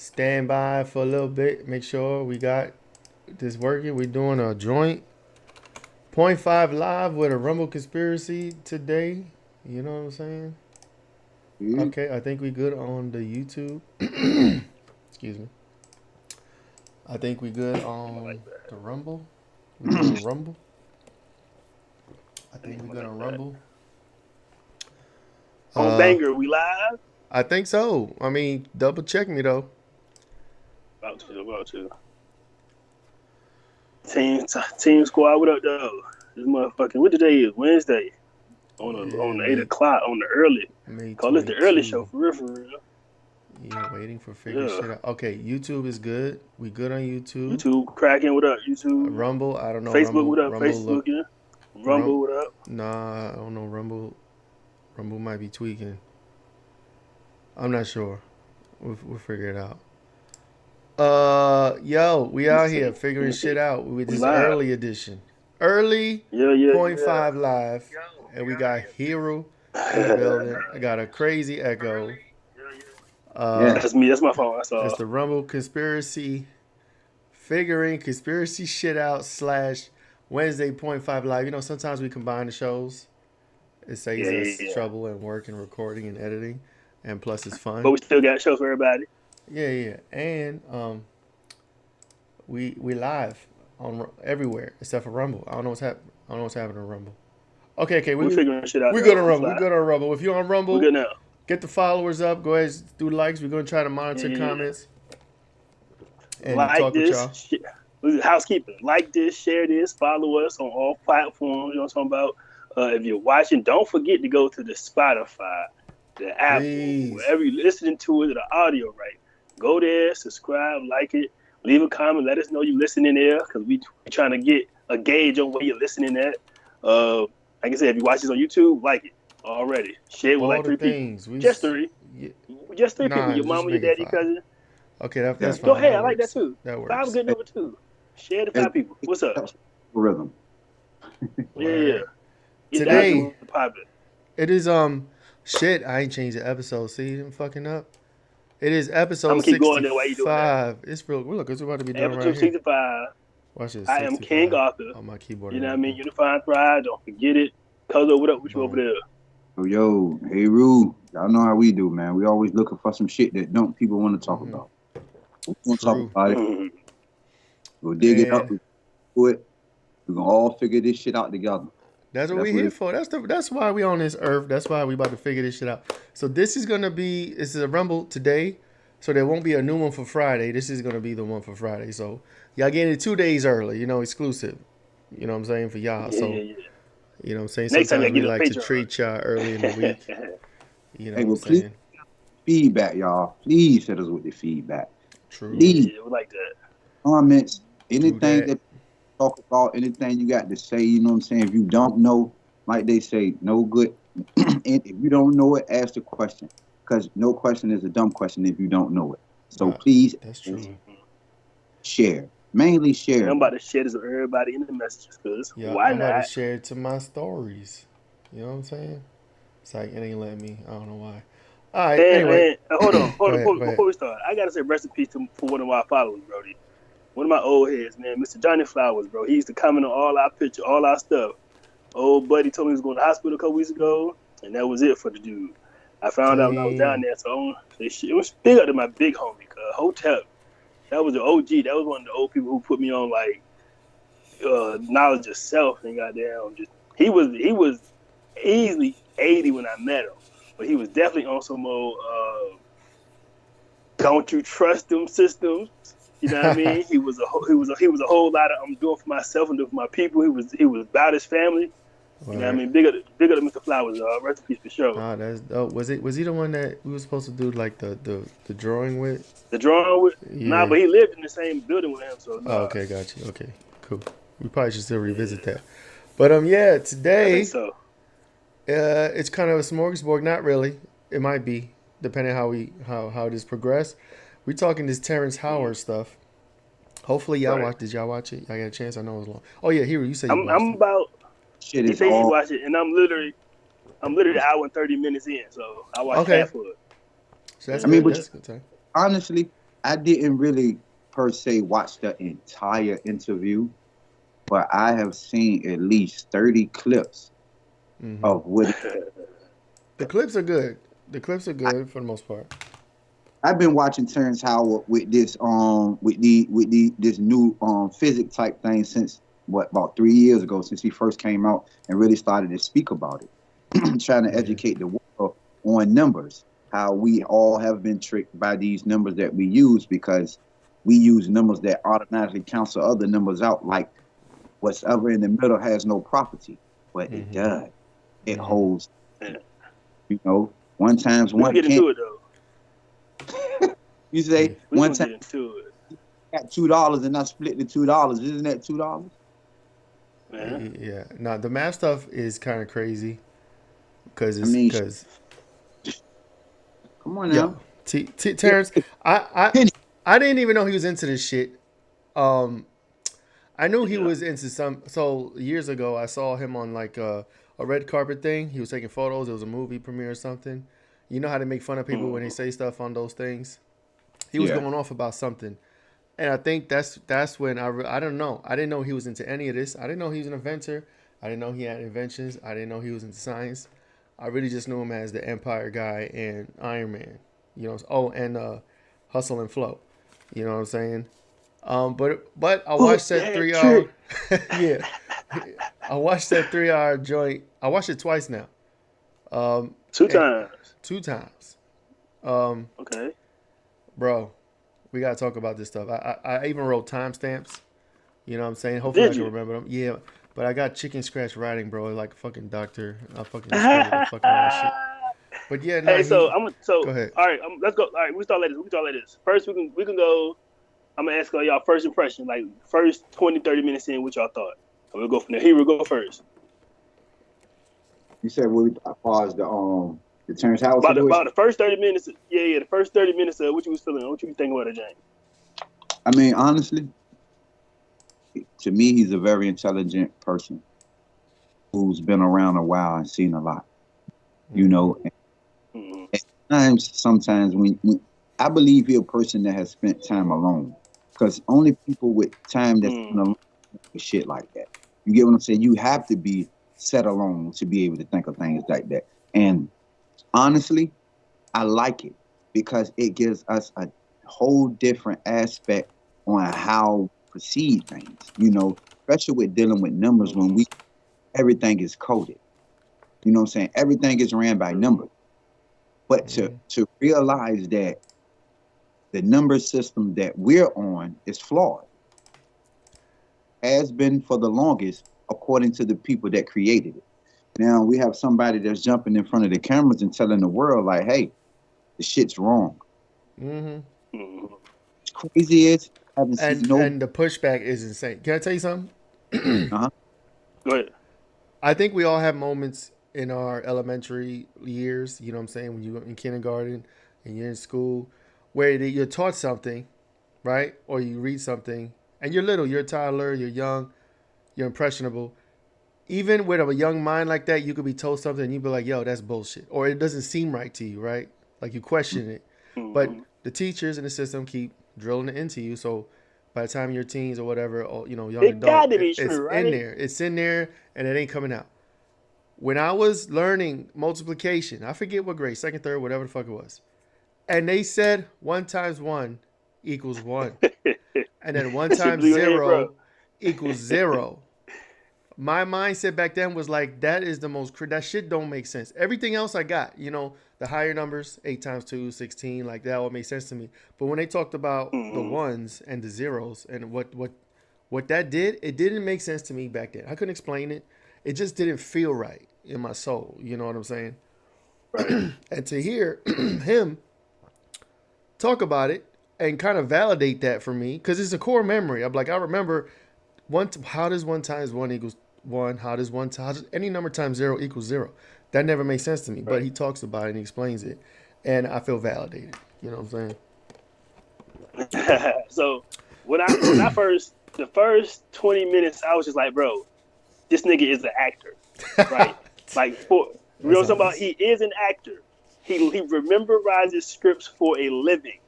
stand by for a little bit. Make sure we got this working. We're doing a joint point five live with a Rumble conspiracy today. You know what I'm saying? Mhm. Okay, I think we good on the YouTube. Excuse me. I think we good on the Rumble. We good on Rumble. I think we good on Rumble. On Banger, we live? I think so. I mean, double check me though. About to. Team squad, what up, though? This motherfucking, what today is? Wednesday. On the 8 o'clock, on the early. May Call this the early 22. show, for real. Yeah, waiting for figure shit out. Okay, YouTube is good. We good on YouTube. YouTube, cracking, what up, YouTube? Rumble, I don't know. Facebook, Rumble, what up, Rumble Facebook, yeah? Rumble, what up? Nah, I don't know. Rumble might be tweaking. I'm not sure. We'll figure it out. Yo, we out here figuring shit out with this early edition. Early point five live. And we got Hero in the building. I got a crazy echo. That's me. That's my phone. That's all. It's the Rumble conspiracy, figuring conspiracy shit out / Wednesday point five live. You know, sometimes we combine the shows. It saves us trouble and work and recording and editing, and plus it's fun. But we still got shows for everybody. Yeah, and we live on everywhere except for Rumble. I don't know what's happening on Rumble. Okay, we're figuring shit out. We're good on Rumble. We're good on Rumble. If you're on Rumble, we're good now. Get the followers up. Go ahead, do likes. We're gonna try to monitor comments and like talk this, with y'all. Housekeeping. Like this, share this, follow us on all platforms. You know what I'm talking about? If you're watching, don't forget to go to the Spotify, the Apple, wherever you're listening to it, the audio, right? Go there, subscribe, like it, leave a comment, let us know you're listening there, because we trying to get a gauge on where you're listening at. Like I said, if you watch this on YouTube, like it already. Share it with like 3 people. Just 3. Yeah. Just 3 people. Your mama, your daddy, cousin. Okay, that's fine. Go ahead. I like that too. That works. 5 is a good number too. Share to 5 people. What's up? Rhythm. Yeah. Today, it is shit. I ain't changed the episode. See, I'm fucking up. It is episode 65. It's real. Look, it's about to be done right here. 65. Watch this. I am King Arthur. On my keyboard. You know what I mean? Unifying Thrive. Don't forget it. Cuzzo, what up with you over there? Yo, hey Rue. Y'all know how we do, man. We always looking for some shit that people want to talk about. We want to talk about it. We'll dig it up. We'll do it. We're gonna all figure this shit out together. That's what we're here for. That's why we on this earth. That's why we about to figure this shit out. So this is a Rumble today. So there won't be a new one for Friday. This is gonna be the one for Friday. So y'all getting it 2 days early. You know, exclusive. You know what I'm saying, for y'all. You know what I'm saying? Next Sometimes we like to treat y'all early in the week. You know what I'm please, saying? Feedback, y'all. Please hit us with the feedback. True. Please. Yeah, we like that. Comments, anything that talk about, anything you got to say, you know what I'm saying? If you don't know, like they say, no good. And if you don't know it, ask the question. Because no question is a dumb question if you don't know it. So please, that's true. Share. Mainly share. I'm about to share this with everybody in the messages, because why I'm not? about to share it to my stories. You know what I'm saying? It's like, it ain't letting me. I don't know why. All right, anyway. Hold on. Before we start, I got to say rest in peace for one of our followers, Brody. One of my old heads, man, Mr. Johnny Flowers, bro. He used to comment on all our pictures, all our stuff. Old buddy told me he was going to the hospital a couple weeks ago, and that was it for the dude. I found out when I was down there, so it was big up to my big homie, Hotel. That was the OG. That was one of the old people who put me on like knowledge of self and goddamn. He was easily 80 when I met him, but he was definitely on some old don't you trust them systems. You know what I mean? He was a whole lot of I'm doing for myself and doing for my people. He was about his family. You know what I mean? Big up to Mr. Flowers, rest in peace for sure. Ah, that's dope. Was he the one that we were supposed to do like the drawing with? The drawing with? Yeah. Nah, but he lived in the same building with him, so Oh, okay, got you. Okay, cool. We probably should still revisit that. But today I think so. It's kind of a smorgasbord. Not really. It might be, depending how this progress. We're talking this Terence Howard stuff. Hopefully y'all watched. Did y'all watch it? Y'all got a chance? I know it was long. Oh yeah, Hero, you said you watched I'm about. Shit he is said he all. watched it, and I'm literally an hour and 30 minutes in, so I watched half of it. So that's I mean, good. That's good time. Honestly, I didn't really per se watch the entire interview, but I have seen at least 30 clips of what The clips are good. The clips are good for the most part. I've been watching Terence Howard with this this new physics type thing since about 3 years ago, since he first came out and really started to speak about it, trying to educate the world on numbers, how we all have been tricked by these numbers that we use because we use numbers that automatically cancel other numbers out, like what's ever in the middle has no property, but it does. It holds, you know, one times one get can't. into it though. You say one time into it. got $2 and I split the $2. Isn't that $2? Yeah. Now the math stuff is kind of crazy because it's come on now, Terrence. I didn't even know he was into this shit. I knew he was into some. So years ago, I saw him on like a red carpet thing. He was taking photos. It was a movie premiere or something. You know how they make fun of people when they say stuff on those things. He was going off about something, and I think that's when I don't know. I didn't know he was into any of this. I didn't know he was an inventor. I didn't know he had inventions. I didn't know he was into science. I really just knew him as the Empire guy and Iron Man. You know. Oh, and Hustle and Flow. You know what I'm saying? But I watched that 3 hour. Yeah, I watched that 3 hour joint. I watched it twice now. Two times. Okay. Bro, we gotta talk about this stuff. I even wrote timestamps. You know what I'm saying? Hopefully I can remember them. Yeah, but I got chicken scratch writing, bro, like a fucking doctor. I fucking fucking shit. But yeah, no, go ahead. All right, let's go. All right, we start like this. First, we can go. I'm gonna ask y'all first impression, like first 20-30 minutes in, what y'all thought. And we'll go from there. He will go first. You said we paused the Terence Howard about the first 30 minutes. Yeah, the first 30 minutes of what you was feeling, what you thinking about it, James. I mean, honestly, to me, he's a very intelligent person who's been around a while and seen a lot. You know, and sometimes when I believe he's a person that has spent time alone, because only people with time that's spent alone with shit like that. You get what I'm saying? You have to be set alone to be able to think of things like that. And honestly, I like it because it gives us a whole different aspect on how we perceive things, you know, especially with dealing with numbers when everything is coded. You know what I'm saying? Everything is ran by numbers. But to realize that the number system that we're on is flawed, has been for the longest, according to the people that created it. Now we have somebody that's jumping in front of the cameras and telling the world, like, hey, the shit's wrong. It's crazy is and the pushback is insane. Can I tell you something? Go ahead. I think we all have moments in our elementary years, you know what I'm saying, when you're in kindergarten and you're in school, where you're taught something, right? Or you read something, and you're little, you're a toddler, you're young, you're impressionable. Even with a young mind like that, you could be told something and you'd be like, yo, that's bullshit. Or it doesn't seem right to you, right? Like you question it. But the teachers in the system keep drilling it into you. So by the time you're teens or whatever, or, you know, young adult, it's in there. It's in there and it ain't coming out. When I was learning multiplication, I forget what grade, second, third, whatever the fuck it was. And they said 1 times 1 equals 1. And then 1 times 0 equals 0. My mindset back then was like, that shit don't make sense. Everything else I got, you know, the higher numbers, 8 times 2, 16, like that all made sense to me. But when they talked about the ones and the zeros and what that did, it didn't make sense to me back then. I couldn't explain it. It just didn't feel right in my soul. You know what I'm saying? Right. And to hear him talk about it and kind of validate that for me, because it's a core memory. I'm like, I remember how does 1 times 1 equals 1? How does any number times 0 equals 0? That never makes sense to me. Right. But he talks about it and he explains it, and I feel validated. You know what I'm saying? So when I first, the first 20 minutes, I was just like, bro, this nigga is an actor, right? Like, you know, somebody, he is an actor. He memorizes scripts for a living.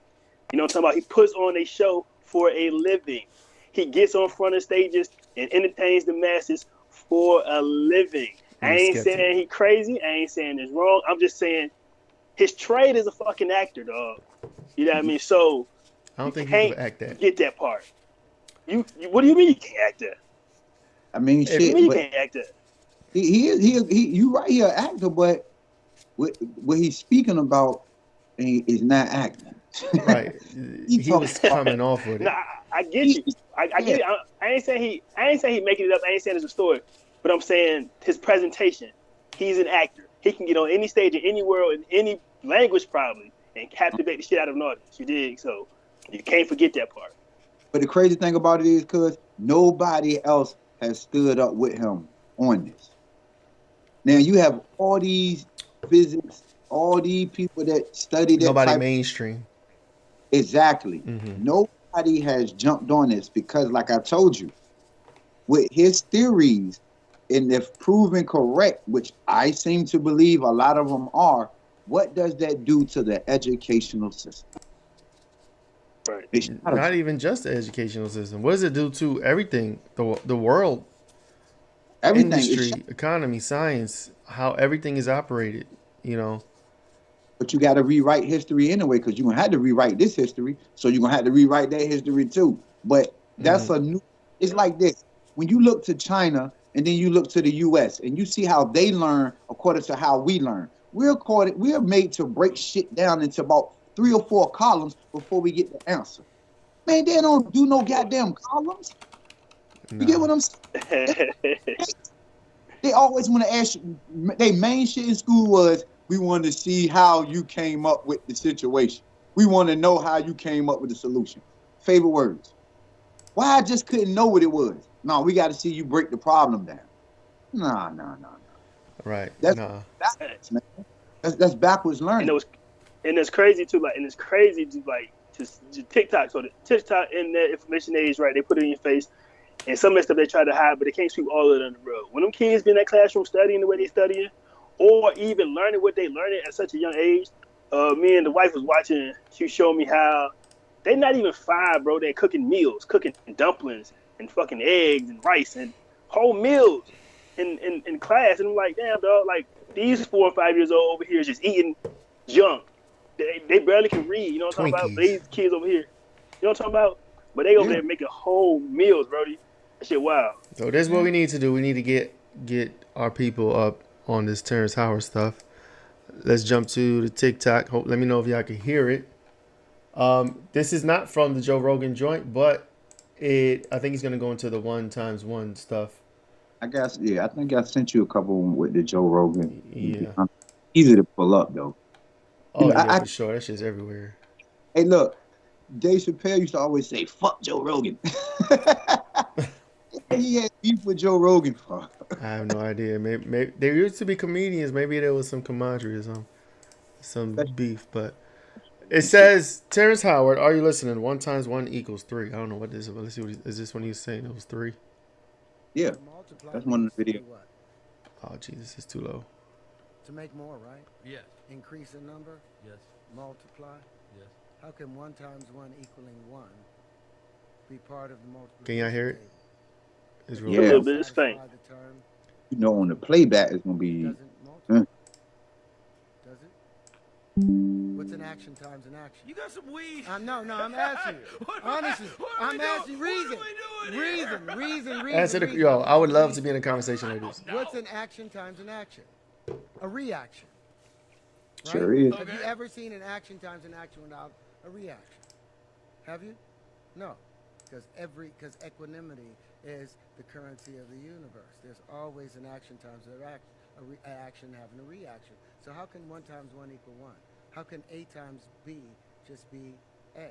You know what I'm talking about? He puts on a show for a living. He gets on front of stages and entertains the masses for a living. I ain't saying he crazy. I ain't saying it's wrong. I'm just saying his trade is a fucking actor, dog. You know what I mean? So I don't think he can act that. Get that part. You what do you mean you can't act that? I mean, shit. You can't act that. You right, he an actor, but what he's speaking about is not acting. Right. He was coming off with it. Nah, I get you. I get it. I ain't saying he making it up. I ain't saying it's a story. But I'm saying his presentation. He's an actor. He can get on any stage in any world in any language probably and captivate the shit out of an audience. You dig? So you can't forget that part. But the crazy thing about it is, because nobody else has stood up with him on this. Now you have all these physics, all these people that study that. Nobody mainstream. Exactly. Mm-hmm. Nobody has jumped on this because, like I told you, with his theories, and if proven correct, which I seem to believe a lot of them are, what does that do to the educational system? Right. Not even just the educational system. What does it do to everything? The world, everything, industry, economy, science, how everything is operated, you know. But you got to rewrite history anyway, because you're going to have to rewrite this history, so you're going to have to rewrite that history too. But that's a new, it's like this. When you look to China and then you look to the U.S. and you see how they learn according to how we learn, we're made to break shit down into about 3 or 4 columns before we get the answer. Man, they don't do no goddamn columns. No. You get what I'm saying? They always want to ask you, their main shit in school was, we want to see how you came up with the situation. We want to know how you came up with the solution. Favorite words. Why I just couldn't know what it was? No, we got to see you break the problem down. No. Right. That's backwards, man. That's backwards learning. And it's crazy too. Just TikTok. So the TikTok in the information age, right? They put it in your face, and some of that stuff they try to hide, but they can't sweep all of it under the rug. When them kids be in that classroom studying the way they studying, or even learning what they learning at such a young age, me and the wife was watching. She showed me how they're not even 5, bro. They're cooking meals, cooking dumplings and fucking eggs and rice and whole meals in class. And I'm like, damn, dog. Like these 4 and 5 years old over here is just eating junk. They barely can read. You know what I'm talking about? But these kids over here, you know what I'm talking about? But they over there making whole meals, brody. That shit wild. So this is what we need to do. We need to get our people up on this Terence Howard stuff. Let's jump to the TikTok. Let me know if y'all can hear it. This is not from the Joe Rogan joint, but I think he's gonna go into the 1x1 stuff. I guess, I think I sent you a couple with the Joe Rogan. Yeah. Easy to pull up though. Oh, yeah, for sure. That shit's everywhere. Hey, look, Dave Chappelle used to always say, "Fuck Joe Rogan." He had beef with Joe Rogan for. I have no idea. Maybe there used to be comedians. Maybe there was some camaraderie or some beef. But it says, Terence Howard, are you listening? 1x1 = 3. I don't know what this is. But let's see. Is this when he was saying it was 3? Yeah. That's one of the videos. Oh, Jesus, it's too low. To make more, right? Yes. Increase in number? Yes. Multiply? Yes. How can 1 times 1 equaling 1 be part of the multiplication? Can y'all hear it? It's really a little bit. It's faint. You know, on the playback, it's gonna be. Doesn't multiply. Does it? What's an action times an action? You got some weed. No, I'm asking you. Honestly, I'm asking. Reason. Answer yo, I would love to be in a conversation like this. What's an action times an action? A reaction. Right? Sure is. Have you ever seen an action times an action without a reaction? Have you? No. Because equanimity is the currency of the universe. There's always an action times an action having a reaction. So how can 1 times 1 = 1? How can A times B just be A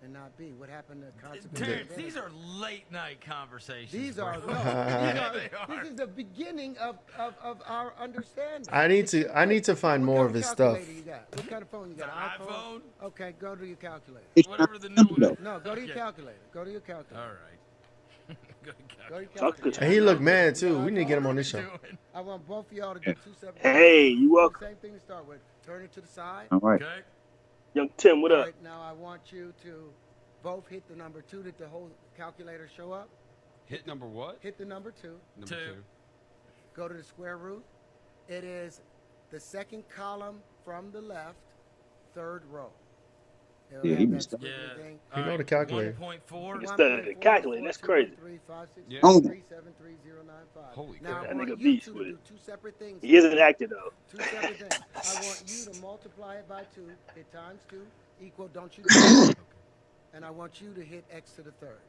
and not B? What happened to consequences? Terrence, these are late night conversations. These are this is the beginning of our understanding. I need to find more of his stuff. You got? What kind of phone you got? An iPhone? Okay, go to your calculator. Whatever the new one is. No, go to your calculator. Go to your calculator. All right. Go to your calculator. And he looked mad too. We need to get him on this show. I want both of y'all to do 2 separate. Hey, you welcome. Same thing to start with. Turn it to the side. All right. Okay. Young Tim, what All up? right, now I want you to both hit the number 2. Did the whole calculator show up? Hit number what? Hit the number 2. Number 2. Go to the square root. It is the second column from the left, third row. It'll Yeah, have he that was- squiggly Yeah. thing. You know the calculator. 1.4. You studied the calculator. That's crazy. Yeah. Oh. 73095. Holy Now crap. I That want nigga you beast two with to do it. two separate things. He is an actor though. Two separate things. I want you to multiply it by 2, hit times 2, equal, don't you do it. And I want you to hit x to the third.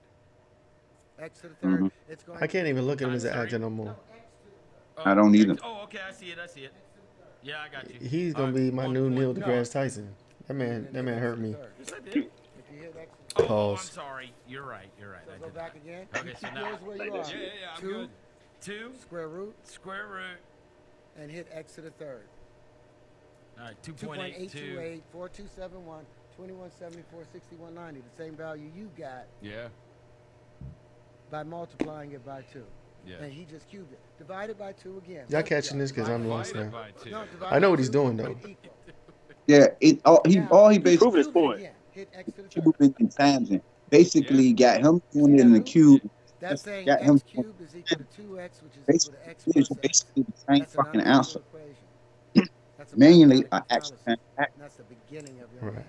X to the 3rd. Mhm. It's going I can't even look at him as an Sorry? actor no more. No, x to the third. I don't either. Oh, okay, I see it. Yeah, I got you. He's gonna be my new Neil deGrasse Tyson. That man hurt me. Yes, I did. If you hit x to the third, Oh, I'm Pause. sorry. You're right. so I go did back that. again. Okay, You so keep now- yours where like you this. are. Yeah, I'm 2, good. 2 square root, square root. and hit x to the third. All right, 2.828, 4271, 2174, 6190. The same value you got Yeah. by multiplying it by 2. Yeah. And he just cubed it. Divide it by 2 again. Y'all Both catching y'all. this because I'm Divide lost by now. By 2. No, divide I know by what he's 2, doing, though. hit equal. Yeah, all he Prove basically his point. Again, hit x to the third. cubing and timesing. Basically got him doing it in the cube. That's saying got him x cubed is equal to 2x, which is equal to x plus x. basically the same That's an fucking unnatural answer. equation. That's a Manually, mathematical actually, fallacy. And that's the beginning of your Right. math.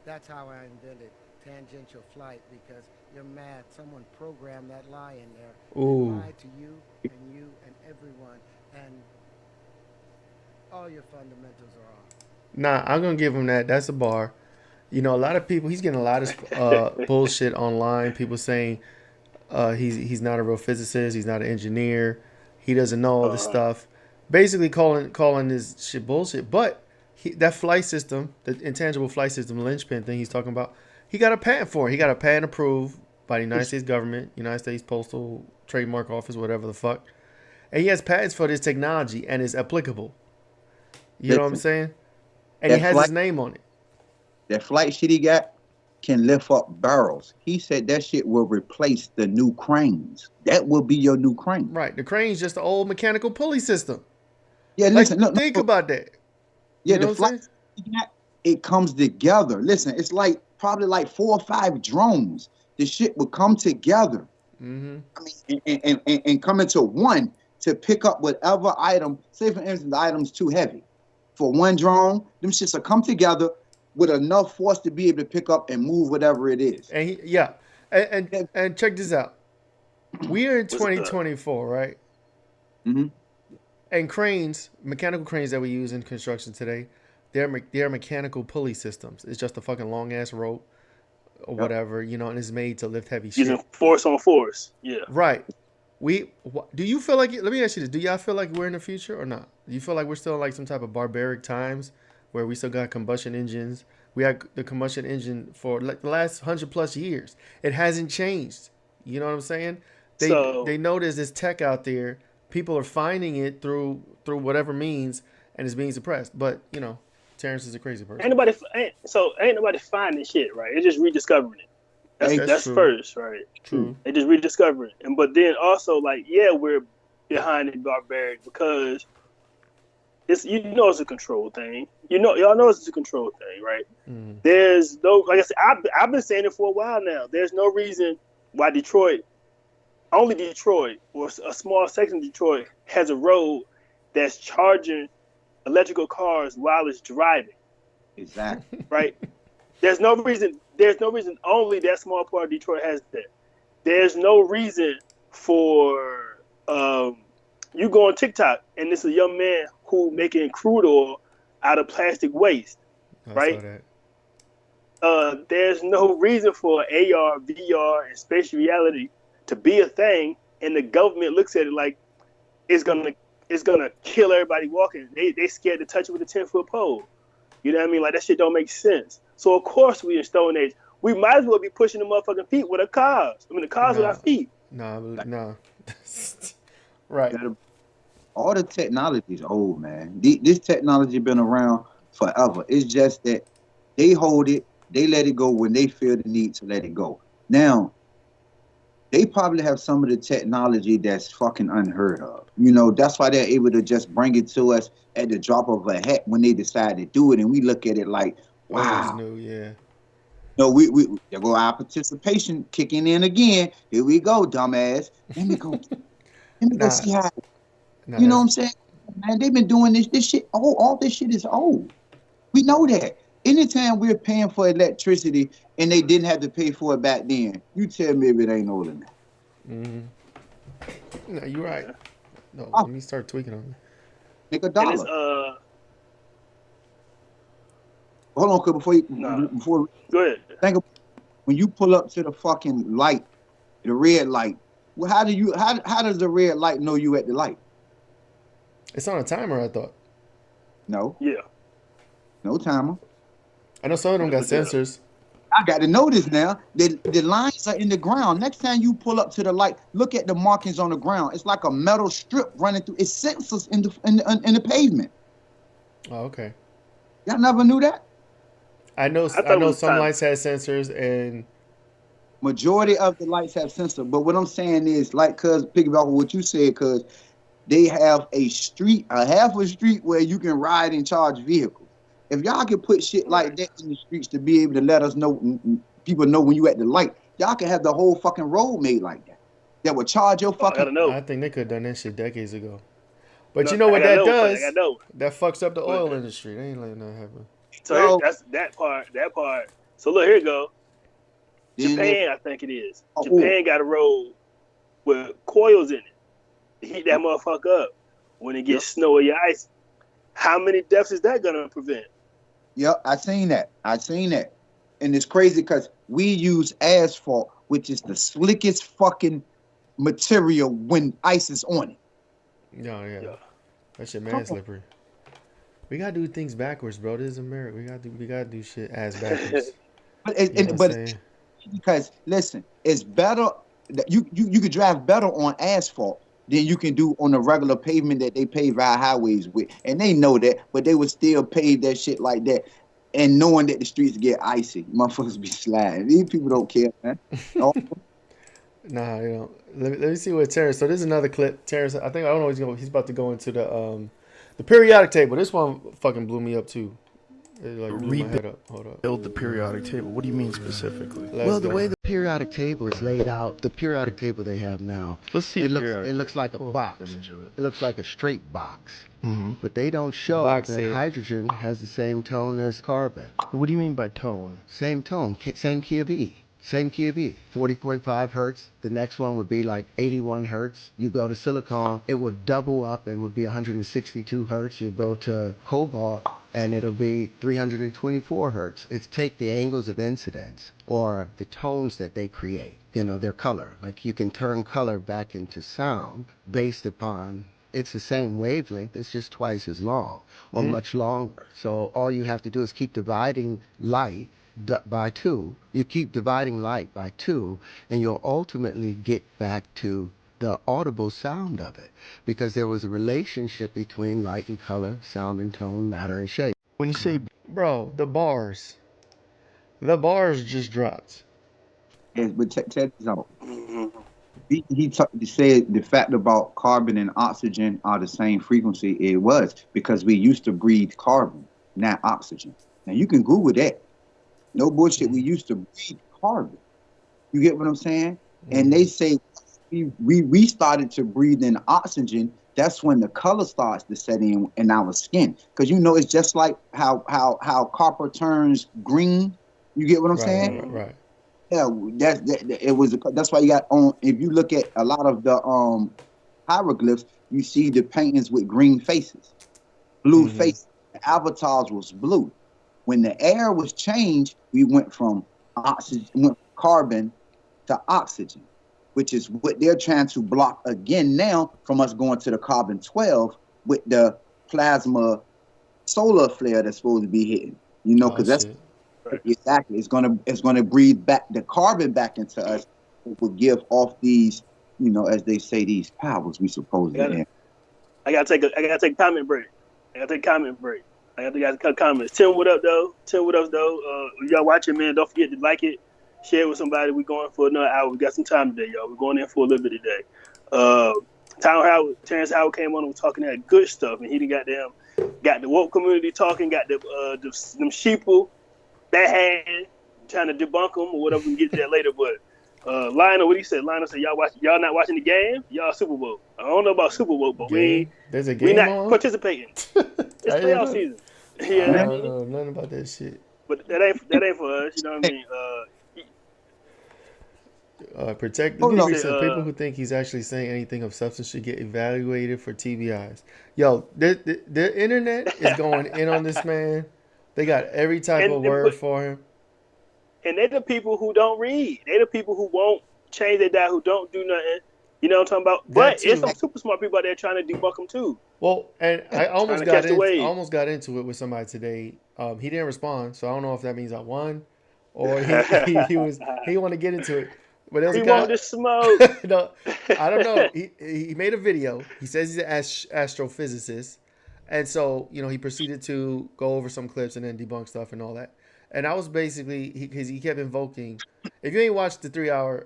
That's how I invented tangential flight, because your math, someone programmed that lie in there. Ooh. They lied to you and everyone, and all your fundamentals are off. Nah, I'm gonna give him that. That's a bar. You know, a lot of people. He's getting a lot of bullshit online. People saying he's not a real physicist. He's not an engineer. He doesn't know all this stuff. Basically, calling this shit bullshit. But that flight system, the intangible flight system, linchpin thing he's talking about, he got a patent for it. He got a patent approved by the United States government, United States Postal Trademark Office, whatever the fuck. And he has patents for this technology, and it's applicable. You know what I'm saying? And he that has flight- his name on it. That flight shit he got can lift up barrels. He said that shit will replace the new cranes. That will be your new crane. Right. The crane's just an old mechanical pulley system. Yeah, Like, listen, look, think about that. yeah, you know the what I'm flight he got, it comes together. Listen, it's like probably like 4 or 5 drones. The shit would come together. Mm-hmm. I mean, and come into one to pick up whatever item. Say for instance, the item's too heavy. For one drone, them shits will come together with enough force to be able to pick up and move whatever it is. And and check this out. We are in 2024, right? Mm-hmm. And cranes, mechanical cranes that we use in construction today, they're mechanical pulley systems. It's just a fucking long ass rope or whatever, you know, and it's made to lift heavy shit. Using force on force. Yeah. Right. Do you feel like let me ask you this? Do y'all feel like we're in the future or not? Do you feel like we're still in like some type of barbaric times where we still got combustion engines? We had the combustion engine for like the last 100+ years. It hasn't changed. You know what I'm saying? They know there's this tech out there. People are finding it through whatever means, and it's being suppressed. But you know, Terrence is a crazy person. Ain't nobody finding shit, right? They're just rediscovering it. That's true. first, right? True. They just rediscovering it. But then also, like, yeah, we're behind in barbaric because it's it's a control thing. Y'all know it's a control thing, right? Mm. There's no, like I said, I've been saying it for a while now. There's no reason why only Detroit or a small section of Detroit has a road that's charging electrical cars while it's driving. Exactly. Right? There's no reason only that small part of Detroit has that. There's no reason for you go on TikTok and this is a young man who making crude oil out of plastic waste. Right? I saw that. There's no reason for AR, VR, and spatial reality to be a thing, and the government looks at it like it's gonna kill everybody walking. They scared to touch it with a 10-foot pole. You know what I mean? Like that shit don't make sense. So of course we in Stone Age. We might as well be pushing the motherfucking feet with our cars. I mean the cars with our feet. No. Right. All the technology is old, man. This technology been around forever. It's just that they hold it, they let it go when they feel the need to let it go. Now, they probably have some of the technology that's fucking unheard of. You know, that's why they're able to just bring it to us at the drop of a hat when they decide to do it. And we look at it like, Always Wow. knew, yeah. No, there go our participation kicking in again. Here we go, dumbass. Let me go Nah, see how, nah, you know what that's I'm saying? Man, they've been doing this shit. Oh, all this shit is old. We know that. Anytime we're paying for electricity and they didn't have to pay for it back then, you tell me if it ain't old enough. no, you're right. No, Oh. let me start tweaking on it. Make a And dollar. it's Hold on, cause before go ahead. think of when you pull up to the fucking light, the red light. Well, how does the red light know you at the light? It's on a timer, I thought. No, Yeah. no timer. I know some of them got sensors. I got to know this now. The lines are in the ground. Next time you pull up to the light, look at the markings on the ground. It's like a metal strip running through. It sensors in the pavement. Oh, okay. Y'all never knew that? I know some lights had sensors, and Majority of the lights have sensor. But what I'm saying is, like, cuz piggyback on what you said, cuz they have a half a street where you can ride and charge vehicles. If y'all can put shit like that in the streets to be able to let us know, people know when you at the light, y'all can have the whole fucking road made like that. That would charge your fucking. I think they could have done that shit decades ago. But you know what that does? That fucks up the oil industry. They ain't letting that happen. So that's that part. So look, here you go. Japan, I think it is. Japan got a road with coils in it. Heat that motherfucker up when it gets snowy or icy. How many deaths is that gonna prevent? Yep, I seen that. And it's crazy because we use asphalt, which is the slickest fucking material when ice is on it. Yeah. That shit mad slippery. We gotta do things backwards, bro. This is America. We gotta do shit ass backwards. Because listen, it's better that you could drive better on asphalt than you can do on the regular pavement that they pave our highways with. And they know that, but they would still pave that shit like that. And knowing that the streets get icy, motherfuckers be sliding. These people don't care, man. Nah, you know. Let me see what Terrence. So this is another clip. Terrence, I don't know. He's about to go into the periodic table. This one fucking blew me up too. It like blew my head up. Hold up. Build the periodic table. What do you mean specifically? The way the periodic table is laid out, the periodic table they have now, Let's see. it looks like a box. It looks like a straight box. Mm-hmm. But they don't show that hydrogen has the same tone as carbon. What do you mean by tone? Same tone, same key of E. Same key of E, 40.5 hertz. The next one would be like 81 hertz. You go to silicon, it would double up and would be 162 hertz. You go to cobalt, and it'll be 324 hertz. It's take the angles of incidence or the tones that they create, their color. Like you can turn color back into sound based upon, it's the same wavelength, it's just twice as long or much longer. So all you have to do is keep dividing light by 2. You keep dividing light by 2, and you'll ultimately get back to the audible sound of it, because there was a relationship between light and color, sound and tone, matter and shape. When you say, Bro, the bars just dropped. Yes, but check this out. He said the fact about carbon and oxygen are the same frequency. It was because we used to breathe carbon, not oxygen. Now you can Google that. No bullshit. We used to breathe carbon. You get what I'm saying? And they say we started to breathe in oxygen. That's when the color starts to set in our skin. Because it's just like how copper turns green. You get what I'm saying? Right. Yeah, that's why you got on. If you look at a lot of the hieroglyphs, you see the paintings with green faces, blue faces. The avatars was blue. When the air was changed, we went from carbon to oxygen, which is what they're trying to block again now from us going to the carbon-12 with the plasma solar flare that's supposed to be hitting. Because that's exactly it's gonna breathe back the carbon back into us. It will give off these, as they say, these powers we supposed to have. I gotta take a comment break. I got to guys cut comments. Tim, what up, though? If y'all watching, man, don't forget to like it, share it with somebody. We're going for another hour. We got some time today, y'all. We're going in for a little bit today. Terence Howard came on and was talking that good stuff, and he got the woke community talking, got them sheeple that hand trying to debunk them or whatever. We can get to that later. But Lionel, what he said? Lionel said, y'all not watching the game? Y'all Super Bowl. I don't know about Super Bowl, but There's a we game not on? participating. It's playoff season. I Yeah, don't know nothing about that shit. but that ain't for us. You know what I mean? Protect Hold on. people who think he's actually saying anything of substance should get evaluated for TBIs. Yo, the internet is going in on this man. They got every type of word for him. And they're the people who don't read. They're the people who won't change their diet, who don't do nothing. You know what I'm talking about? But it's some super smart people out there trying to debunk them too. Well, and I almost got into it with somebody today. He didn't respond, so I don't know if that means I won or he wanted to get into it. But there was a guy, wanted to smoke. No, I don't know. He made a video. He says he's an astrophysicist, and so he proceeded to go over some clips and then debunk stuff and all that. And I was basically because he kept invoking. If you ain't watched the 3-hour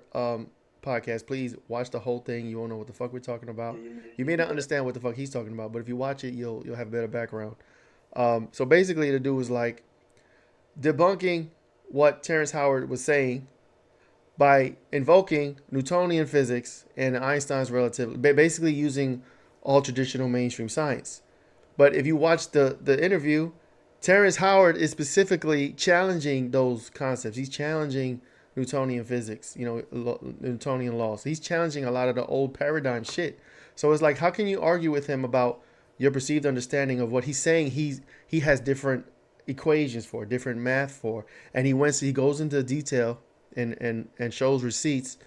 podcast, please watch the whole thing. You won't know what the fuck we're talking about. You may not understand what the fuck he's talking about, but if you watch it, you'll have a better background. So basically, the dude was like debunking what Terence Howard was saying by invoking Newtonian physics and Einstein's relativity, basically using all traditional mainstream science. But if you watch the interview, Terence Howard is specifically challenging those concepts. He's challenging Newtonian physics, Newtonian laws. He's challenging a lot of the old paradigm shit. So it's like, how can you argue with him about your perceived understanding of what he's saying? He has different equations for, different math for, and he goes into detail and shows receipts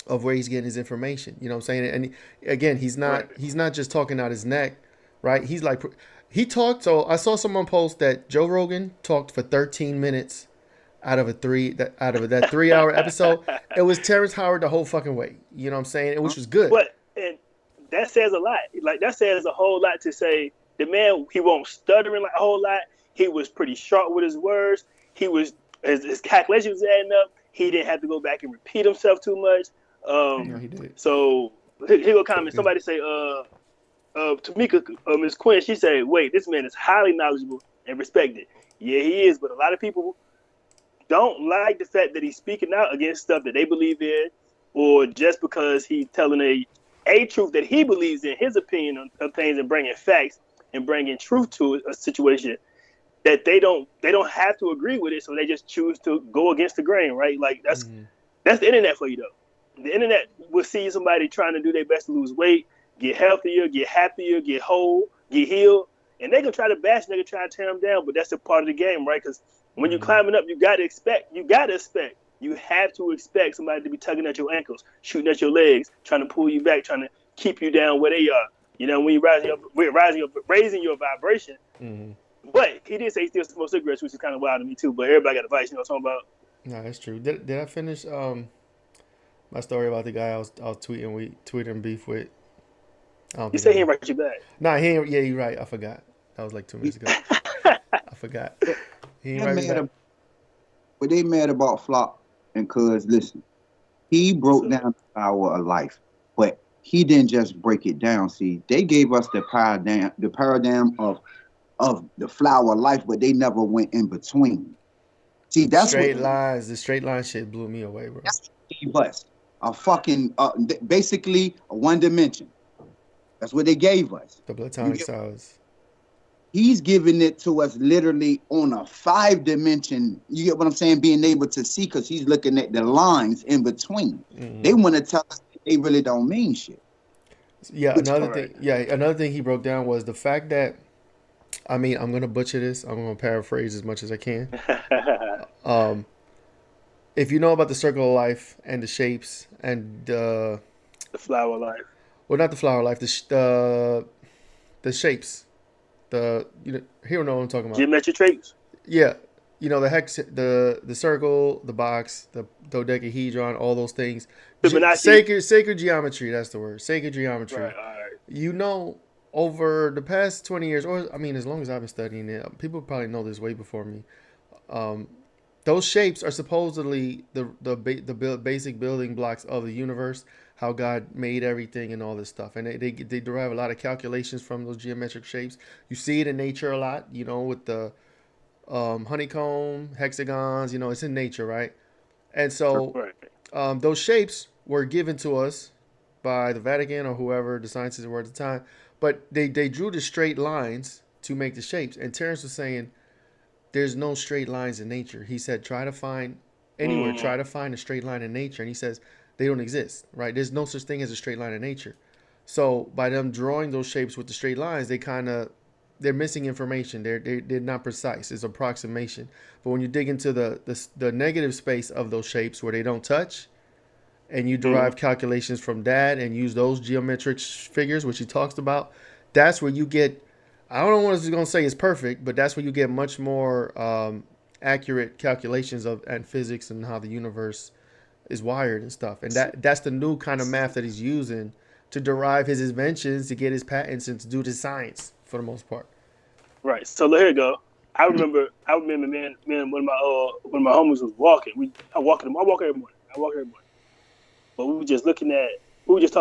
of where he's getting his information. You know what I'm saying? And again, he's not just talking out his neck, right? He's like, he talked. So I saw someone post that Joe Rogan talked for 13 minutes out of that 3-hour episode. It was Terrence Howard the whole fucking way. You know what I'm saying? Which was good. But and that says a lot. Like that says a whole lot to say the man, he won't stuttering like a whole lot. He was pretty sharp with his words. He was his calculations was adding up. He didn't have to go back and repeat himself too much. No, he did. So here go comment. Somebody say, Tamika, Miss Quinn, she said, wait, this man is highly knowledgeable and respected. Yeah, he is, but a lot of people don't like the fact that he's speaking out against stuff that they believe in, or just because he's telling a truth that he believes in, his opinion of things, and bringing facts and bringing truth to a situation that they don't have to agree with it, so they just choose to go against the grain, right? Like that's the internet for you, though. The internet will see somebody trying to do their best to lose weight, get healthier, get happier, get whole, get healed, and they can try to bash, they can try to tear them down, but that's a part of the game, right? Because when you're climbing up, you have to expect somebody to be tugging at your ankles, shooting at your legs, trying to pull you back, trying to keep you down where they are. You know, when you're raising your vibration. Mm-hmm. But he did say he still smokes cigarettes, which is kind of wild to me too. But everybody got advice, you know what I'm talking about? No, that's true. Did I finish my story about the guy I was tweeting beef with? You say he ain't write you back. Nah, he ain't. Yeah, you're right. I forgot. That was like 2 minutes ago. I forgot. He ain't write me back. But they mad about Flop and Cuz. Listen, he broke down the power of life, but he didn't just break it down. See, they gave us the paradigm of the flower of life, but they never went in between. See, that's the straight line shit blew me away, bro. That's what he was. A fucking basically a one dimension. That's what they gave us. The platonic solids. He's giving it to us literally on a 5-dimension. You get what I'm saying? Being able to see, because he's looking at the lines in between. Mm-hmm. They want to tell us they really don't mean shit. Yeah, another thing he broke down was the fact that, I mean, I'm gonna butcher this. I'm gonna paraphrase as much as I can. If you know about the circle of life and the shapes and the flower of life. Well, not the flower of life. The shapes. You don't know what I'm talking about. Geometric traits. Yeah, the hex, the circle, the box, the dodecahedron, all those things. Sacred geometry. That's the word. Sacred geometry. Right. All right. Over the past 20 years, or I mean, as long as I've been studying it, people probably know this way before me. Those shapes are supposedly the basic building blocks of the universe, how God made everything and all this stuff. And they derive a lot of calculations from those geometric shapes. You see it in nature a lot, with the honeycomb, hexagons. You know, it's in nature, right? And so Right. those shapes were given to us by the Vatican or whoever the scientists were at the time. But they drew the straight lines to make the shapes. And Terrence was saying there's no straight lines in nature. He said try to find anywhere, try to find a straight line in nature. And he says they don't exist, right? There's no such thing as a straight line in nature. So by them drawing those shapes with the straight lines, they're missing information. They're not precise. It's approximation. But when you dig into the negative space of those shapes where they don't touch, and you derive calculations from that and use those geometric figures, which he talks about, that's where you get. I don't know what it's going to say is perfect, but that's where you get much more accurate calculations of and physics and how the universe is wired and stuff. And that's the new kind of math that he's using to derive his inventions, to get his patents, and to do the science for the most part. Right. So here you go. I remember, man, when my homies was walking. I walk every morning. But we were just talking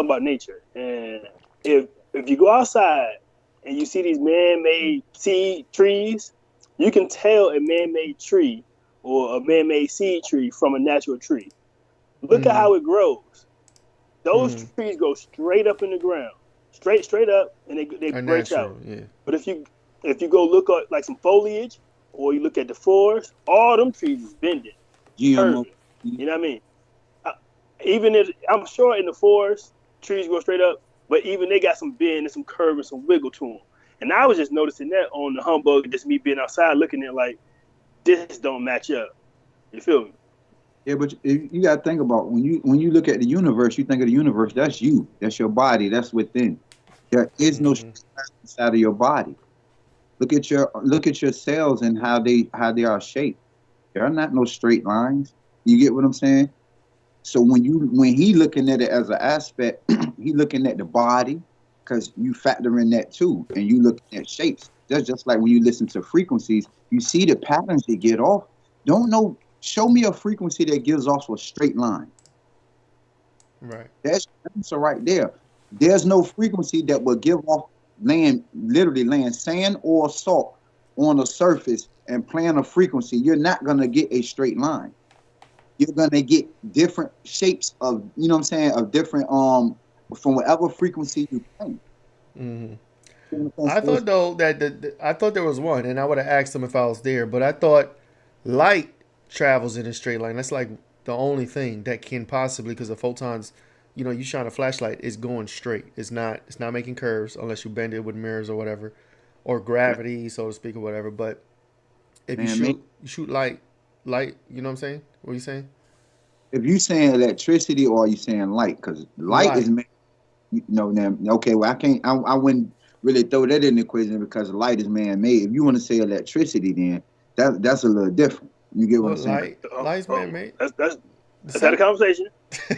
about nature. And if you go outside and you see these man-made seed trees, you can tell a man-made tree or a man-made seed tree from a natural tree. Look at how it grows. Those trees go straight up in the ground, straight up, and they branch out. Yeah. But if you go look at like some foliage, or you look at the forest, all them trees is bending, curving. You know what I mean? I'm sure in the forest, trees go straight up, but even they got some bend and some curve and some wiggle to them. And I was just noticing that on the humbug, just me being outside looking at like, this don't match up. You feel me? Yeah, but you got to think about when you look at the universe, you think of the universe. That's you. That's your body. That's within. There is no straight line inside of your body. Look at your cells and how they are shaped. There are not no straight lines. You get what I'm saying? So when he looking at it as an aspect, he looking at the body, because you factor in that too, and you look at shapes. That's just like when you listen to frequencies, you see the patterns they get off. Show me a frequency that gives off a straight line. Right. That's so right there. There's no frequency that will give off literally laying sand or salt on a surface and playing a frequency. You're not gonna get a straight line. You're gonna get different shapes of, you know what I'm saying, of different from whatever frequency you play. I thought though that I thought there was one, and I would have asked him if I was there, but I thought light travels in a straight line. That's like the only thing that can possibly, because the photons, you shine a flashlight, it's going straight. It's not making curves unless you bend it with mirrors or whatever, or gravity, so to speak, or whatever. But if you shoot light, you know what I'm saying? What are you saying? If you saying electricity or are you saying light? Because light is made. Okay. Well, I wouldn't really throw that in the equation because light is man-made. If you want to say electricity, then that's a little different. You get what I'm saying? Light's man-made. That's had a conversation.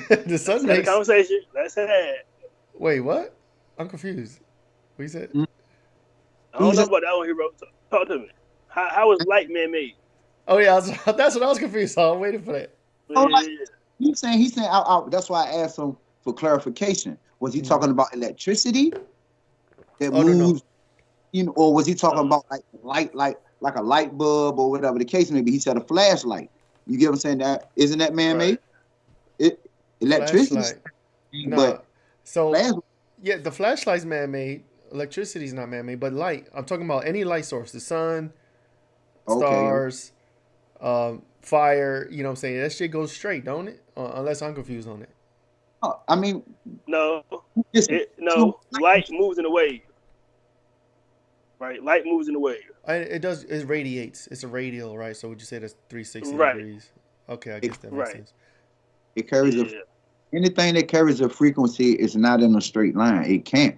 The sun makes a conversation. Let's have it. Wait, what? I'm confused. What you said? I don't know about that one here, bro. Talk to me. How is light man-made? Oh yeah, that's what I was confused. So I'm waiting for that. He's saying. That's why I asked him for clarification. Was he talking about electricity that moves? No. Or was he talking about like light, like a light bulb or whatever the case may be? He said a flashlight. You get what I'm saying? That isn't that man-made? Right. Electricity. But the flashlight's man-made. Electricity's not man-made, but light. I'm talking about any light source: the sun, stars, fire. You know what I'm saying? That shit goes straight, don't it? Unless I'm confused on it. I mean, no. Light moves in a wave. Right, light moves in a wave. It does. It radiates. It's a radial, right? So would you say that's 360 degrees? Okay, I guess that makes sense. It carries anything that carries a frequency is not in a straight line. It can't,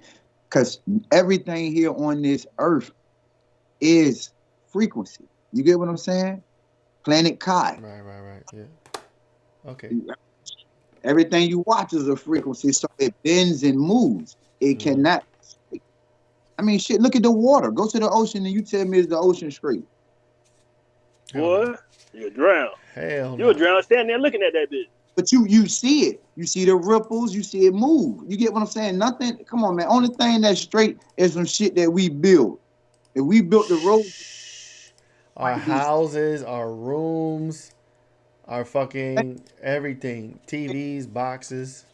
because everything here on this earth is frequency. You get what I'm saying? Planet Kai. Right. Yeah. Okay. Everything you watch is a frequency, so it bends and moves. It cannot. I mean, shit, look at the water. Go to the ocean and you tell me is the ocean straight. Boy, you'll drown. Hell You'll drown standing there looking at that bitch. But you see it. You see the ripples. You see it move. You get what I'm saying? Nothing. Come on, man. Only thing that's straight is some shit that we build. If we built the road. our houses, our rooms, our fucking everything, TVs, boxes.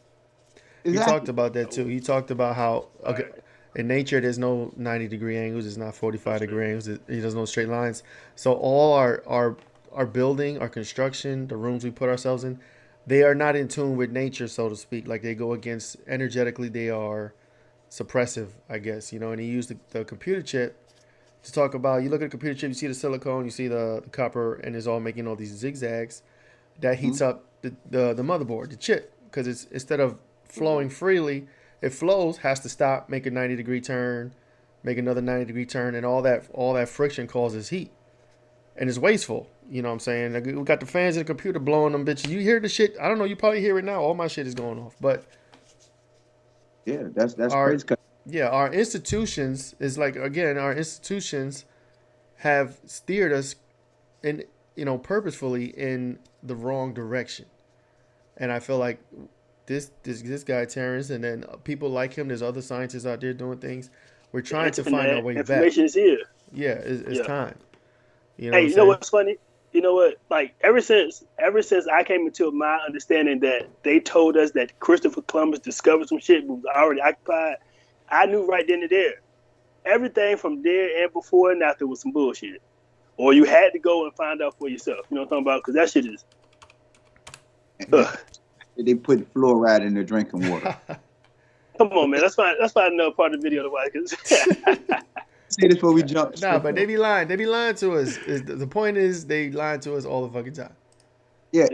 He talked about that too. He talked about how in nature there's no 90-degree angles, it's not 45-degree angles, there's no straight lines. So all our building, our construction, the rooms we put ourselves in, they are not in tune with nature, so to speak. Like they go against energetically, they are suppressive, I guess. And he used the computer chip to talk about. You look at the computer chip, you see the silicone, you see the copper, and it's all making all these zigzags. That heats up the motherboard, the chip, because it's instead of flowing freely, it flows, has to stop, make a 90-degree turn, make another 90-degree turn, and all that friction causes heat, and it's wasteful. You know what I'm saying? Like, we got the fans in the computer blowing them bitches. You hear the shit? I don't know. You probably hear it now. All my shit is going off, but yeah, that's crazy. Yeah, our institutions is like, again, our institutions have steered us in, purposefully in the wrong direction, and I feel like this guy Terence, and then people like him. There's other scientists out there doing things. We're trying to find our way back. Information is here. Yeah, it's time. Hey, you know what's funny? You know what? Like ever since I came into my understanding that they told us that Christopher Columbus discovered some shit was already occupied, I knew right then and there. Everything from there and before and after was some bullshit. Or you had to go and find out for yourself. You know what I'm talking about? Because that shit is. They put fluoride in their drinking water. Come on, man. Let's find another part of the video to watch. See this before we jump. Nah, but they be lying. They be lying to us. The point is, they lying to us all the fucking time. Yeah,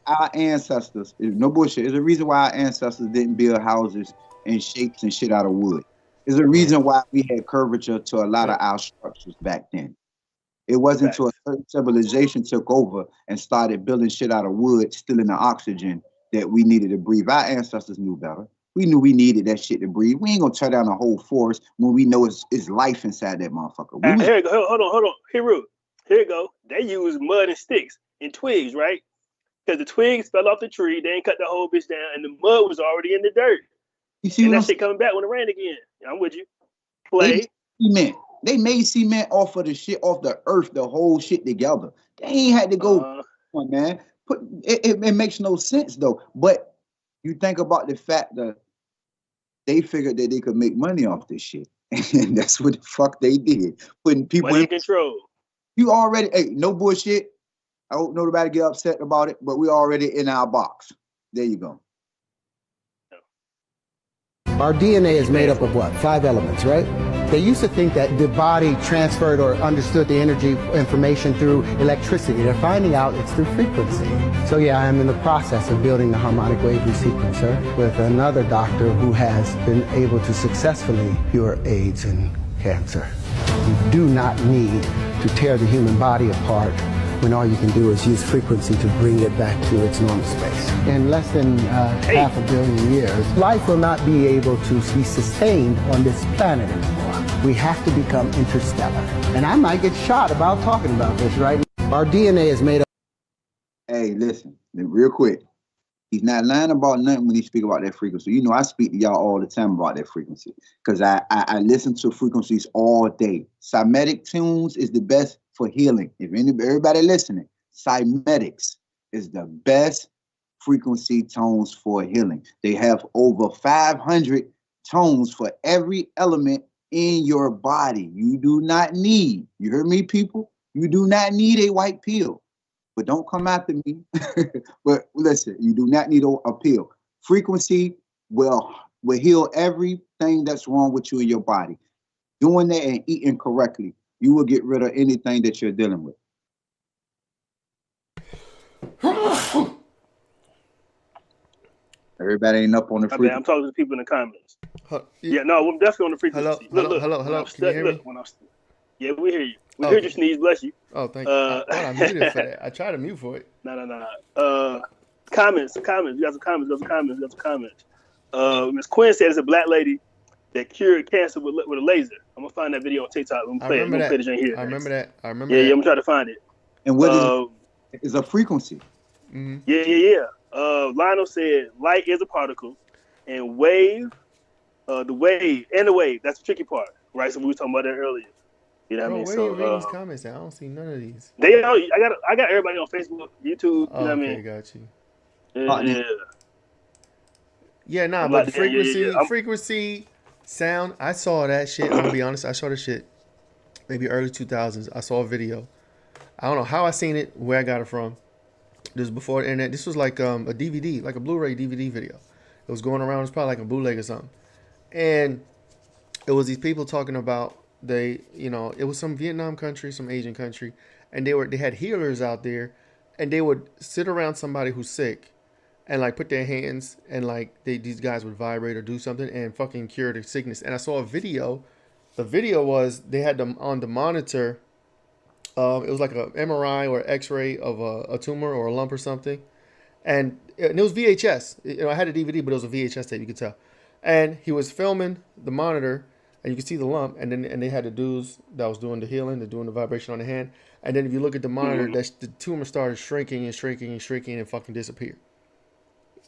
our ancestors. No bullshit. There's a reason why our ancestors didn't build houses and shapes and shit out of wood. There's a reason why we had curvature to a lot of our structures back then. It wasn't until a certain civilization took over and started building shit out of wood, stealing the oxygen that we needed to breathe. Our ancestors knew better. We knew we needed that shit to breathe. We ain't gonna tear down the whole forest when we know it's life inside that motherfucker. Here you go. Hold on. Here you go. They use mud and sticks and twigs, right? Because the twigs fell off the tree. They ain't cut the whole bitch down, and the mud was already in the dirt. You see, and that shit coming back when it rained again. I'm with you. Play. They made cement off of the shit, off the earth, the whole shit together. They ain't had to go. Come on, man. It makes no sense though. But you think about the fact that they figured that they could make money off this shit, and that's what the fuck they did, putting people in control. You already, no bullshit. I hope nobody get upset about it, but we already in our box. There you go. Our DNA is made up of what? 5 elements, right? They used to think that the body transferred or understood the energy information through electricity. They're finding out it's through frequency. So yeah, I am in the process of building the harmonic wave resequencer with another doctor who has been able to successfully cure AIDS and cancer. You do not need to tear the human body apart when all you can do is use frequency to bring it back to its normal space. In less than half a billion years, life will not be able to be sustained on this planet anymore. We have to become interstellar. And I might get shot about talking about this, right? Our DNA is made up. Hey, listen, real quick. He's not lying about nothing when he speaks about that frequency. You know, I speak to y'all all the time about that frequency because I listen to frequencies all day. Cymatic tunes is the best for healing. If everybody listening, cymatics is the best frequency tones for healing. They have over 500 tones for every element in your body. You do not need, you heard me, people? You do not need a white pill. But don't come after me. But listen, you do not need a pill. Frequency will heal everything that's wrong with you in your body. Doing that and eating correctly, you will get rid of anything that you're dealing with. Everybody ain't up on the frequency. I'm talking to people in the comments. Yeah, no, I'm definitely on the frequency. Hello. Can you hear me? Yeah, we hear you. We heard you sneeze, bless you. Oh, thank you. I muted for that. I tried to mute for it. No. Comments. We got some comments. Miss Quinn said it's a black lady that cured cancer with a laser. I'm gonna find that video on TikTok. I'm gonna play it here. I remember that. Yeah, I'm gonna try to find it. And what is a frequency? Mm-hmm. Yeah. Lionel said light is a particle, and wave, the wave, that's the tricky part, right? So we were talking about that earlier. You know what I Bro, mean? where you read So these comments at? I don't see none of these. I got everybody on Facebook, YouTube. You Oh, know what I okay, mean? got you. Yeah. Yeah, nah, I'm but like, frequency, sound. I saw that shit. I'm gonna be honest. I saw the shit maybe early 2000s. I saw a video. I don't know how I seen it, where I got it from. This was before the internet. This was like a DVD, like a Blu-ray DVD video. It was going around. It was probably like a bootleg or something. And it was these people talking about it was some Vietnam country, some Asian country, and they had healers out there, and they would sit around somebody who's sick, and like put their hands and like these guys would vibrate or do something and fucking cure the sickness. And I saw a video. The video was they had them on the monitor. It was like a MRI or X-ray of a tumor or a lump or something, and it was VHS. I had a DVD, but it was a VHS tape. You could tell, and he was filming the monitor, and you could see the lump, and they had the dudes that was doing the healing, they're doing the vibration on the hand, and then if you look at the monitor, the tumor started shrinking and shrinking and shrinking and fucking disappeared.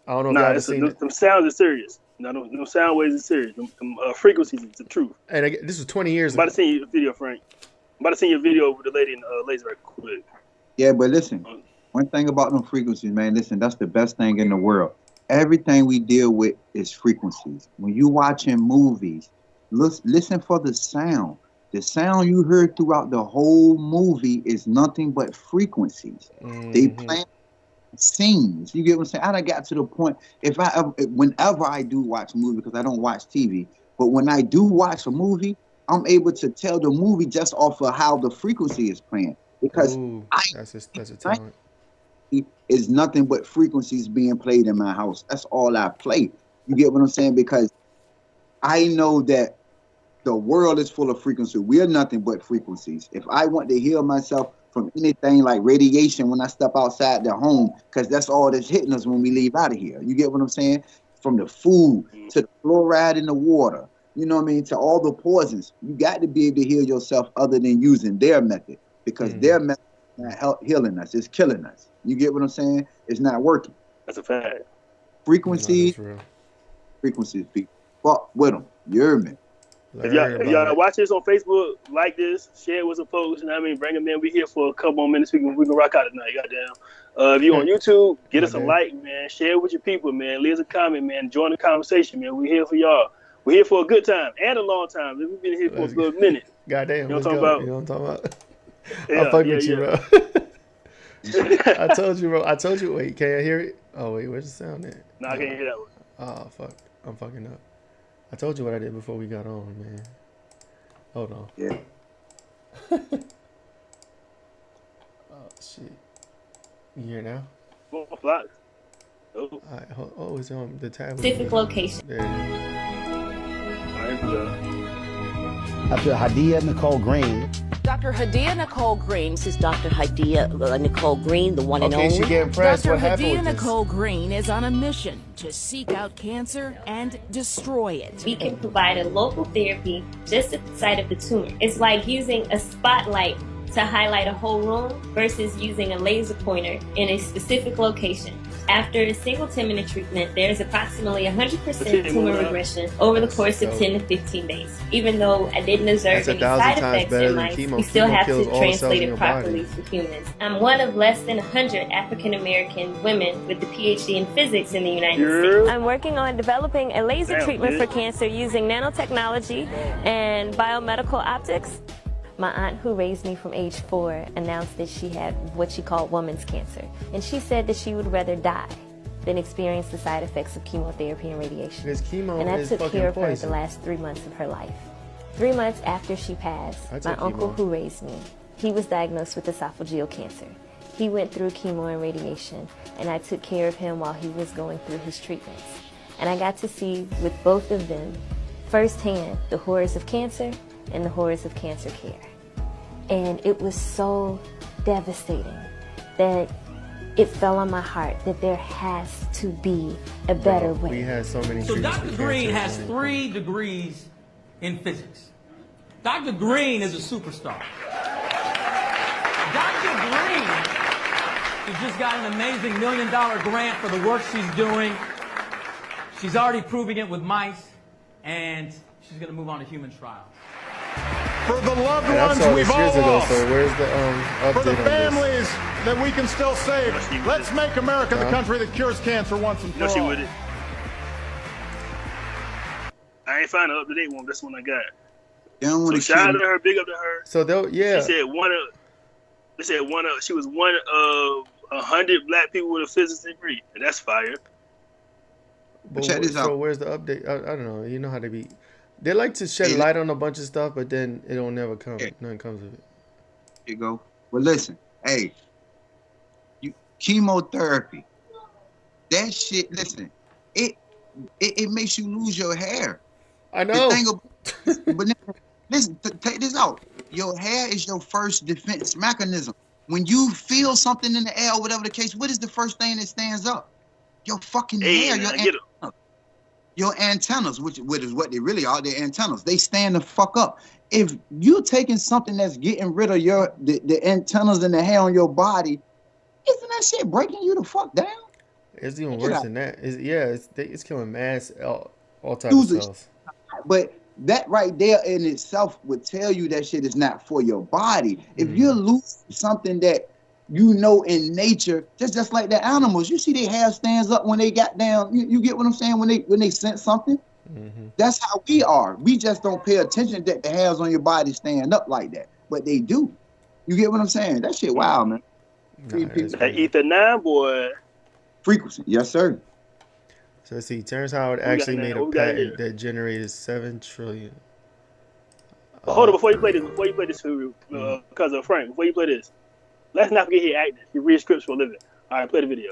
I don't know if y'all ever seen it. Them sounds are serious. No, them sound waves are serious. Them frequencies is the truth. And this was 20 years ago. I'm about to send you a video, Frank. I'm about to send you a video with the lady in laser right quick. Yeah, but listen, one thing about them frequencies, man, listen, that's the best thing in the world. Everything we deal with is frequencies. When you watching movies, listen for the sound. The sound you heard throughout the whole movie is nothing but frequencies. Mm-hmm. They plant scenes. You get what I'm saying? I done got to the point, whenever I do watch a movie, because I don't watch TV, but when I do watch a movie, I'm able to tell the movie just off of how the frequency is playing. Because that's a talent. Is nothing but frequencies being played in my house. That's all I play. You get what I'm saying? Because I know that the world is full of frequencies. We're nothing but frequencies. If I want to heal myself from anything like radiation when I step outside the home, because that's all that's hitting us when we leave out of here. You get what I'm saying? From the food to the fluoride in the water, you know what I mean, to all the poisons. You got to be able to heal yourself other than using their method, because their method is not healing us. It's killing us. You get what I'm saying? It's not working. That's a fact. Frequencies, frequencies, people. Fuck with them. You hear me? If y'all watch this on Facebook, like this, share it with some folks, you know what I mean? Bring them in. We here for a couple more minutes. We can rock out tonight, goddamn. If you on YouTube, get us a like, man. Share it with your people, man. Leave us a comment, man. Join the conversation, man. We here for y'all. We're here for a good time and a long time. We've been here for a good minute. Goddamn. You know what I'm talking about? You know what I'm talking about? I'll fuck with you, bro. I told you, bro. I told you. Wait, can I hear it? Oh, wait, where's the sound at? No, I can't hear that one. Oh, fuck. I'm fucking up. I told you what I did before we got on, man. Hold on. Yeah. Oh, shit. You hear now? Oh, flux. Oh. All right, oh, it's on the tablet. Specific location. There it is. All right, good. Dr. Hadia Nicole Green. Dr. Hadia Nicole Green. This is Dr. Hadia Nicole Green, the one and only. Okay, she getting pressed. Dr. What happened Hadia with this? Nicole Green is on a mission to seek out cancer and destroy it. We can provide a local therapy just at the site of the tumor. It's like using a spotlight to highlight a whole room versus using a laser pointer in a specific location. After a single 10-minute treatment, there's approximately 100% tumor regression over the course of 10 to 15 days. Even though I didn't observe any side effects in mice, we still have to translate it properly for humans. I'm one of less than 100 African-American women with a PhD in physics in the United States. I'm working on developing a laser treatment for cancer using nanotechnology and biomedical optics. My aunt, who raised me from age 4, announced that she had what she called woman's cancer. And she said that she would rather die than experience the side effects of chemotherapy and radiation. Because chemo and I is took fucking care of her poison. the last 3 months of her life. 3 months after she passed, my uncle who raised me, he was diagnosed with esophageal cancer. He went through chemo and radiation, and I took care of him while he was going through his treatments. And I got to see with both of them firsthand the horrors of cancer and the horrors of cancer care. And it was so devastating that it fell on my heart that there has to be a better way. We had so many. So Dr. Green has 3 degrees in physics. Dr. Green is a superstar. Dr. Green has just got an amazing $1 million grant for the work she's doing. She's already proving it with mice, and she's going to move on to human trials. for the loved And I ones saw this we've years all ago. lost, So where's the for the update on this? families that we can still save. Let's make America the country that cures cancer once and for No, she all. with it. I ain't find an up-to-date one. That's one I got. They don't want So to shout out kill to her, big up to her. So they'll She said she was one of 100 black people with a physics degree, and that's fire. But check this so out. where's the update? I don't know. You know how they be. They like to shed light on a bunch of stuff, but then it don't never come. Nothing comes of it. Here you go. Well, listen. Hey, chemotherapy. That shit. Listen, it makes you lose your hair. I know. But listen, take this out. Your hair is your first defense mechanism. When you feel something in the air, or whatever the case, what is the first thing that stands up? Your fucking hair. Your antennas, which is what they really are. They're antennas. They stand the fuck up. If you're taking something that's getting rid of the antennas and the hair on your body, isn't that shit breaking you the fuck down? It's even worse than that. It's killing mass all types of cells. But that right there in itself would tell you that shit is not for your body. If you're losing something that you know in nature, just like the animals, you see their hair stands up when they got down. You get what I'm saying? When they sense something, that's how we are. We just don't pay attention that the hairs on your body stand up like that, but they do. You get what I'm saying? That shit wild, man. That Ether 9 boy. Frequency, yes sir. So let's see. Terrence Howard actually made a patent that generated 7 trillion. Hold on, before you play this, cousin Frank, before you play this, let's not forget he acted. He reads scripts for a living. All right, play the video.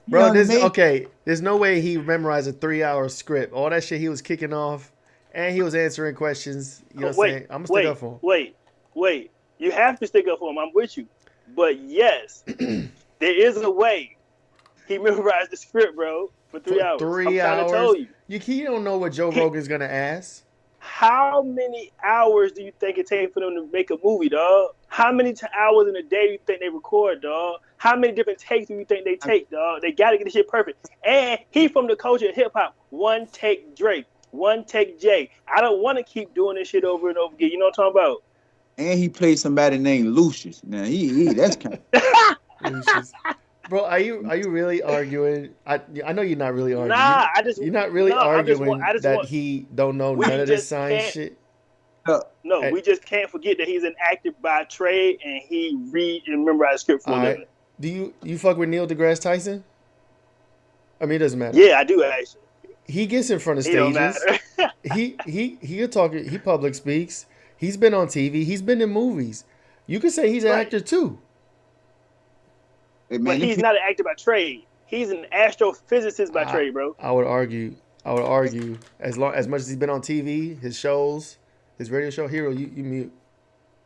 Bro, there's no way he memorized a 3-hour script. All that shit he was kicking off, and he was answering questions. You know what I'm saying? I'm gonna stick up for him. Wait. You have to stick up for him. I'm with you. But yes, there is a way he memorized the script, bro, for 3 hours. 3 I'm hours? trying to tell you. You don't know what Joe Rogan's gonna ask. How many hours do you think it takes for them to make a movie, dog? How many hours in a day do you think they record, dog? How many different takes do you think they take, dog? They got to get this shit perfect. And he from the culture of hip-hop. One take Drake. One take Jay. I don't want to keep doing this shit over and over again. You know what I'm talking about? And he played somebody named Lucius. Now, that's kind of... Lucius. Bro, are you really arguing? I know you're not really arguing. Nah, you're not really arguing that he don't know none of this science shit. No, we just can't forget that he's an actor by trade and he read and memorize script for a living. Do you fuck with Neil deGrasse Tyson? I mean, it doesn't matter. Yeah, I do actually. He gets in front of stages. He talk. He public speaks. He's been on TV. He's been in movies. You could say he's an actor too. Hey, but he's not an actor by trade. He's an astrophysicist by trade, bro. I would argue as much as he's been on TV, his shows, his radio show. Hero, you mute.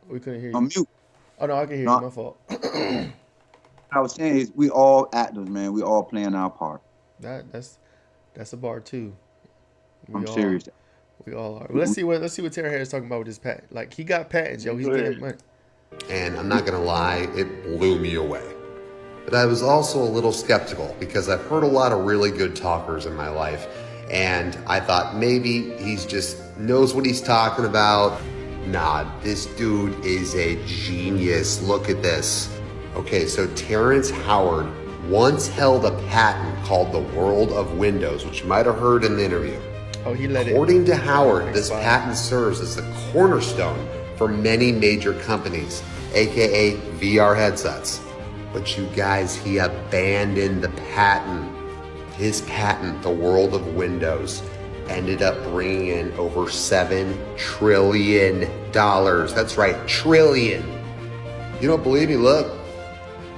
We couldn't hear you. I'm mute. Oh no, I can hear you. My fault. I was saying is we all actors, man. We all playing our part. That's a bar too. I'm serious. We all are. Let's see what Terry Harris talking about with his patent. Like he got patents, yo. He's getting money. And I'm not gonna lie, it blew me away. But I was also a little skeptical because I've heard a lot of really good talkers in my life, and I thought maybe he's just knows what he's talking about. Nah, this dude is a genius. Look at this. Okay, so Terence Howard once held a patent called the World of Windows, which you might have heard in the interview. Oh, he let it. According to Howard, this patent serves as the cornerstone for many major companies, aka VR headsets. But you guys, he abandoned the patent. His patent, the World of Windows, ended up bringing in over $7 trillion. That's right, trillion. You don't believe me? Look.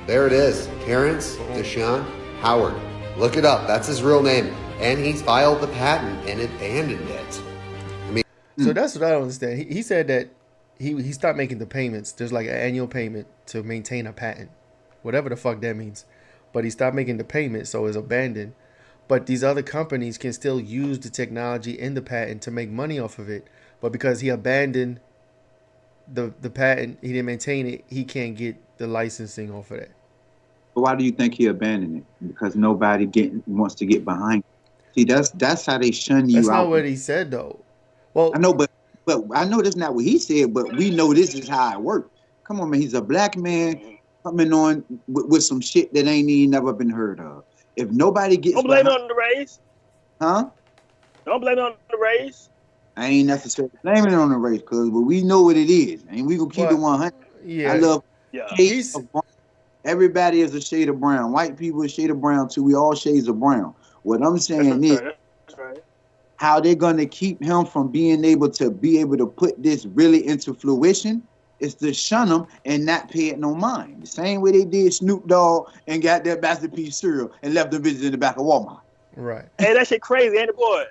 There it is. Terence Deshaun Howard. Look it up. That's his real name. And he's filed the patent and abandoned it. I mean, so that's what I don't understand. He said that he stopped making the payments. There's like an annual payment to maintain a patent, whatever the fuck that means. But he stopped making the payment, so it's abandoned. But these other companies can still use the technology in the patent to make money off of it. But because he abandoned the patent, he didn't maintain it, he can't get the licensing off of that. But why do you think he abandoned it? Because nobody wants to get behind it. See, that's how they shun you out. That's not what he said, though. Well, I know, but I know that's not what he said, but we know this is how it works. Come on, man. He's a black man coming on with some shit that ain't even never been heard of. If nobody gets don't blame it on the race. Huh? Don't blame it on the race. I ain't necessarily blaming it on the race, cause but we know what it is, and we gonna keep it 100. Yeah. I love shades of brown. Everybody is a shade of brown. White people are a shade of brown too. We all shades of brown. What I'm saying is, how they're gonna keep him from being able to put this really into fruition is to shun him and not pay it no mind. The same way they did Snoop Dogg and got that Masterpiece cereal and left them bitches in the back of Walmart. Right. Hey, that shit crazy, ain't it, boy?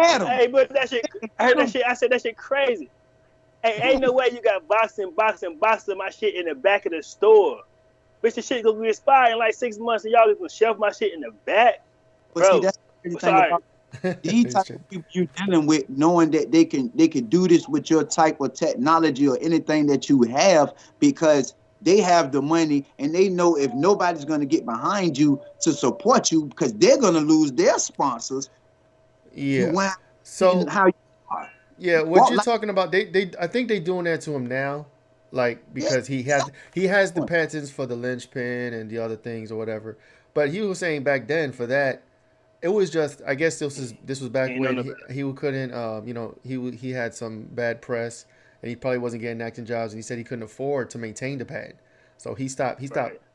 Adam. Hey, but that shit, I heard that shit. I said that shit crazy. Hey, ain't no way you got boxes of my shit in the back of the store. Bitch, the shit gonna be expired in like 6 months, and y'all just gonna shelf my shit in the back, But bro. see, that's the thing about these type of people you're dealing with, knowing that they can do this with your type of technology or anything that you have, because they have the money and they know if nobody's going to get behind you to support you, because they're going to lose their sponsors. Yeah. So how you are. Yeah, what you're talking about, they I think they doing that to him now, like because he has the patents for the linchpin and the other things or whatever. But he was saying back then for that, it was just, I guess this was back when he couldn't he had some bad press and he probably wasn't getting acting jobs, and he said he couldn't afford to maintain the patent, so he stopped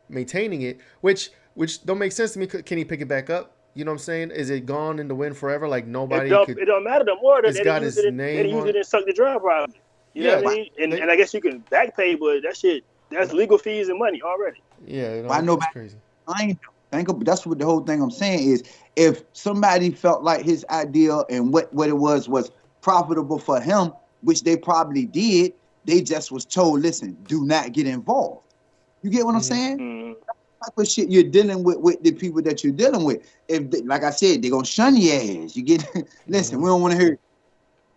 maintaining it, which don't make sense to me. Can he pick it back up? You know what I'm saying? Is it gone in the wind forever? Like nobody it don't matter no more. It's got his name They use it and suck the drug probably. You know what I mean? And I guess you can back pay, but that's legal fees and money already. Yeah, I know. Crazy. That's what the whole thing I'm saying is, if somebody felt like his idea and what it was profitable for him, which they probably did, they just was told, listen, do not get involved. You get what I'm saying? Mm-hmm. Type of shit you're dealing with the people that you're dealing with. If they, like I said, they're gonna shun your ass. You get listen, we don't want to hear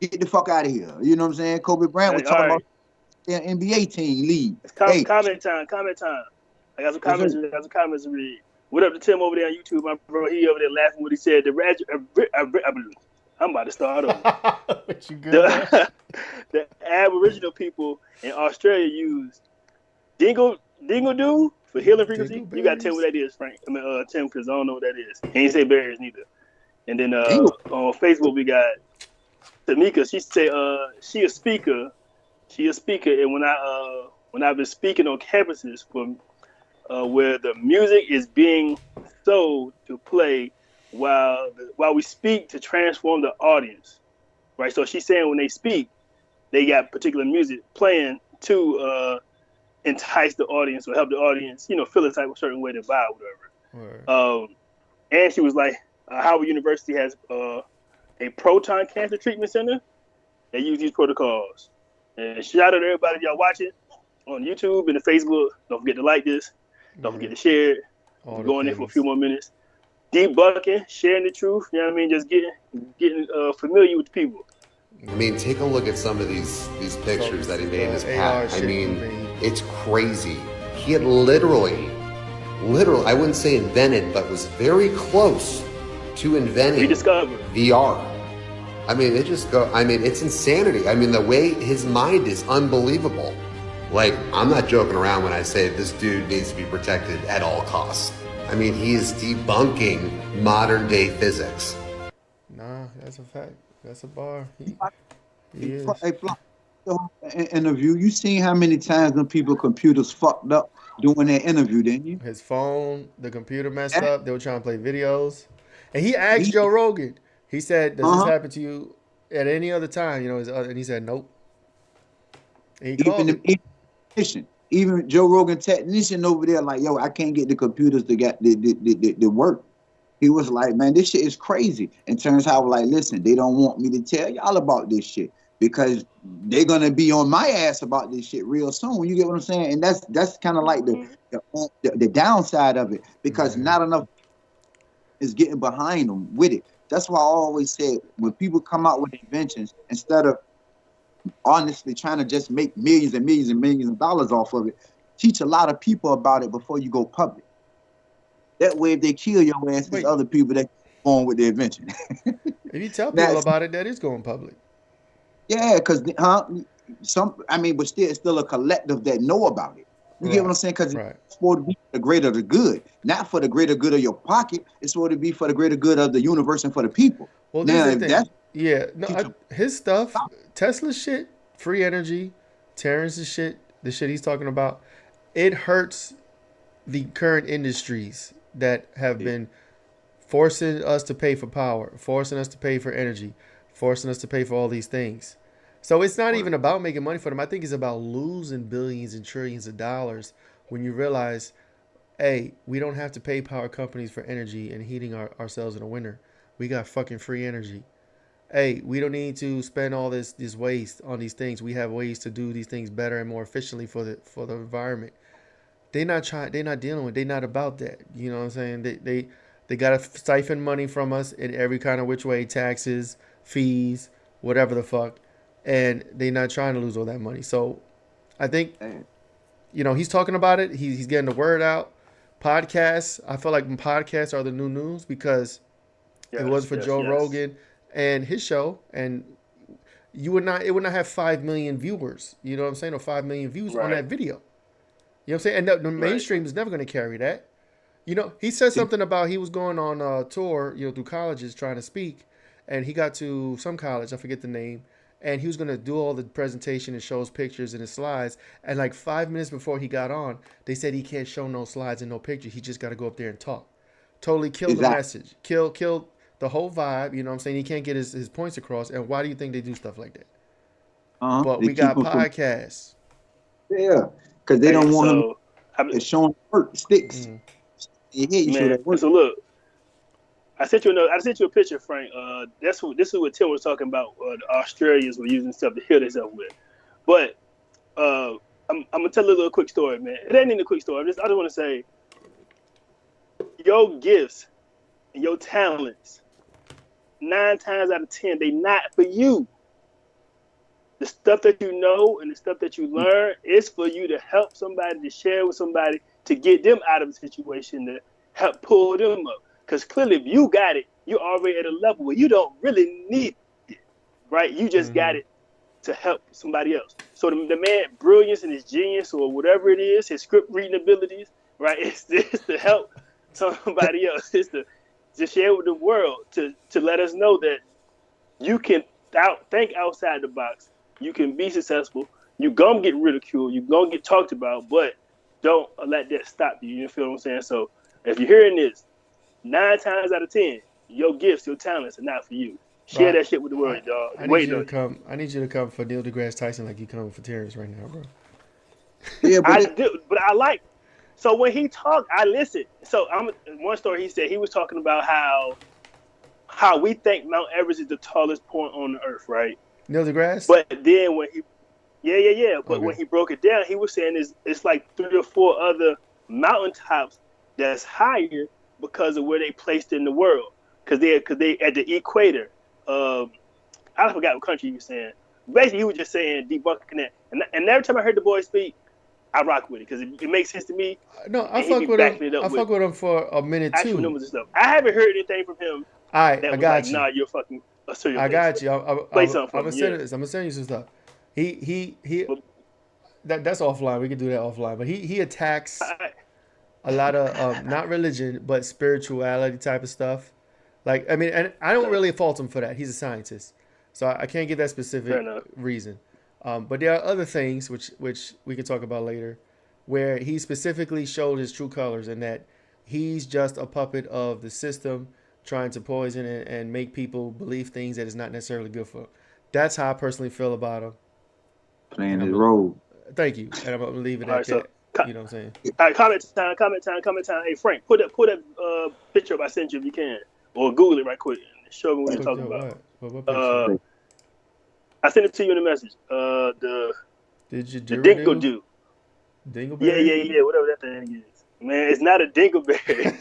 it. Get the fuck out of here. You know what I'm saying? Kobe Bryant was talking about their NBA team league. It's comment time. I got some comments to read. What up to Tim over there on YouTube, my bro? He over there laughing when he said I'm about to start over. The Aboriginal people in Australia use dingle-doo for healing frequency. You gotta tell me what that is, Frank. I mean, Tim, because I don't know what that is. He ain't say berries neither. And then on Facebook we got Tamika. She say she a speaker. And when I've been speaking on campuses for where the music is being sold to play while we speak to transform the audience, right? So she's saying when they speak, they got particular music playing to entice the audience or help the audience, feel a type of certain way to buy or whatever. Right. And she was like, Howard University has a proton cancer treatment center. They use these protocols. And shout out to everybody y'all watching on YouTube and the Facebook. Don't forget to like this. Don't forget to share it. Go in there for a few more minutes. Debunking, sharing the truth. You know what I mean? Just getting familiar with the people. I mean, take a look at some of these pictures that he made in his pack. I mean, it's crazy. He had literally, I wouldn't say invented, but was very close to inventing rediscovered VR. I mean, it's insanity. I mean, the way his mind is unbelievable. Like, I'm not joking around when I say this dude needs to be protected at all costs. I mean, he is debunking modern day physics. Nah, that's a fact. That's a bar. He is. Hey, interview. You seen how many times when people computers fucked up doing that interview, didn't you? His phone, the computer messed up. They were trying to play videos, and he asked Joe Rogan. He said, "Does this happen to you at any other time?" And he said, "Nope." And even Joe Rogan technician over there, like, yo, I can't get the computers to get the work. He was like, man, this shit is crazy. And Terence Howard like, listen, they don't want me to tell y'all about this shit because they're gonna be on my ass about this shit real soon. You get what I'm saying? And that's kind of like the downside of it, because not enough is getting behind them with it. That's why I always said, when people come out with inventions, instead of honestly trying to just make millions and millions and millions of dollars off of it, teach a lot of people about it before you go public. That way, if they kill your ass, there's other people that go on with the invention. If you tell people about it, that is going public. Yeah, because but still, it's still a collective that know about it. You get what I'm saying? Because it's supposed to be for the greater the good, not for the greater good of your pocket. It's supposed to be for the greater good of the universe and for the people. Well, now, this is the thing. His stuff, Tesla shit, free energy, Terrence's shit, the shit he's talking about, it hurts the current industries that have been forcing us to pay for power, forcing us to pay for energy, forcing us to pay for all these things. So it's not even about making money for them. I think it's about losing billions and trillions of dollars when you realize, hey, we don't have to pay power companies for energy and heating ourselves in the winter. We got fucking free energy. Hey, we don't need to spend all this waste on these things. We have ways to do these things better and more efficiently for the environment. They're not dealing with. They're not about that. You know what I'm saying? They got to siphon money from us in every kind of which way, taxes, fees, whatever the fuck. And they're not trying to lose all that money. So I think, he's talking about it. He's getting the word out. Podcasts, I feel like podcasts are the new news because it was for Joe Rogan and his show. And it would not have 5 million viewers, you know what I'm saying, or 5 million views on that video. You know what I'm saying? And the mainstream is never going to carry that. He said something about he was going on a tour, through colleges trying to speak. And he got to some college, I forget the name. And he was going to do all the presentation and show his pictures and his slides. And like 5 minutes before he got on, they said he can't show no slides and no pictures. He just got to go up there and talk. Totally killed the message. Killed the whole vibe. You know what I'm saying? He can't get his points across. And why do you think they do stuff like that? But we got podcasts. Yeah, because they don't want him to show work sticks. So look, I sent you a picture, Frank. This is what Tim was talking about. The Australians were using stuff to heal themselves with. But I'm gonna tell a little quick story, man. It ain't even a quick story. I just want to say, your gifts and your talents, 9 times out of 10, they not for you. The stuff that you know and the stuff that you learn is for you to help somebody, to share with somebody, to get them out of a situation, to help pull them up. Because clearly, if you got it, you're already at a level where you don't really need it, right? You just got it to help somebody else. So the man's brilliance and his genius or whatever it is, his script reading abilities, right? It's to help somebody else. It's to share with the world, to let us know that you can think outside the box. You can be successful. You're going to get ridiculed. You're going to get talked about, but don't let that stop you. You feel what I'm saying? So if you're hearing this, 9 times out of 10, your gifts, your talents are not for you. Share that shit with the world, dog. I need you to come for Neil deGrasse Tyson like you come for Terrence right now, bro. Yeah, but I like. So when he talked, I listened. So one story he said he was talking about how we think Mount Everest is the tallest point on the earth, right? Neil deGrasse. But then when he, But when he broke it down, he was saying it's like 3 or 4 other mountaintops that's higher because of where they placed in the world. Because they at the equator. I forgot what country he was saying. Basically, he was just saying debunking that. And every time I heard the boy speak, I rock with it because it makes sense to me. No, I fuck with him. I fuck with him for a minute too. Actual numbers and stuff. I haven't heard anything from him. All right, I got you. Nah, you're fucking. I got you. Play something for I'm gonna send you some stuff. He. That's offline. We can do that offline. But he attacks a lot of not religion but spirituality type of stuff. Like and I don't really fault him for that. He's a scientist, so I can't give that specific reason. But there are other things which we can talk about later, where he specifically showed his true colors and that he's just a puppet of the system trying to poison and make people believe things that is not necessarily good for them. That's how I personally feel about him. Playing his role. Thank you. And I'm going to leave it at that. You know what I'm saying? All right, comment time. Hey, Frank, put a picture up I sent you if you can. Or Google it right quick and show me what you're talking about. What I sent it to you in a message. The Dingleberry? Dingleberry? Yeah, whatever that thing is. Man, it's not a dingleberry.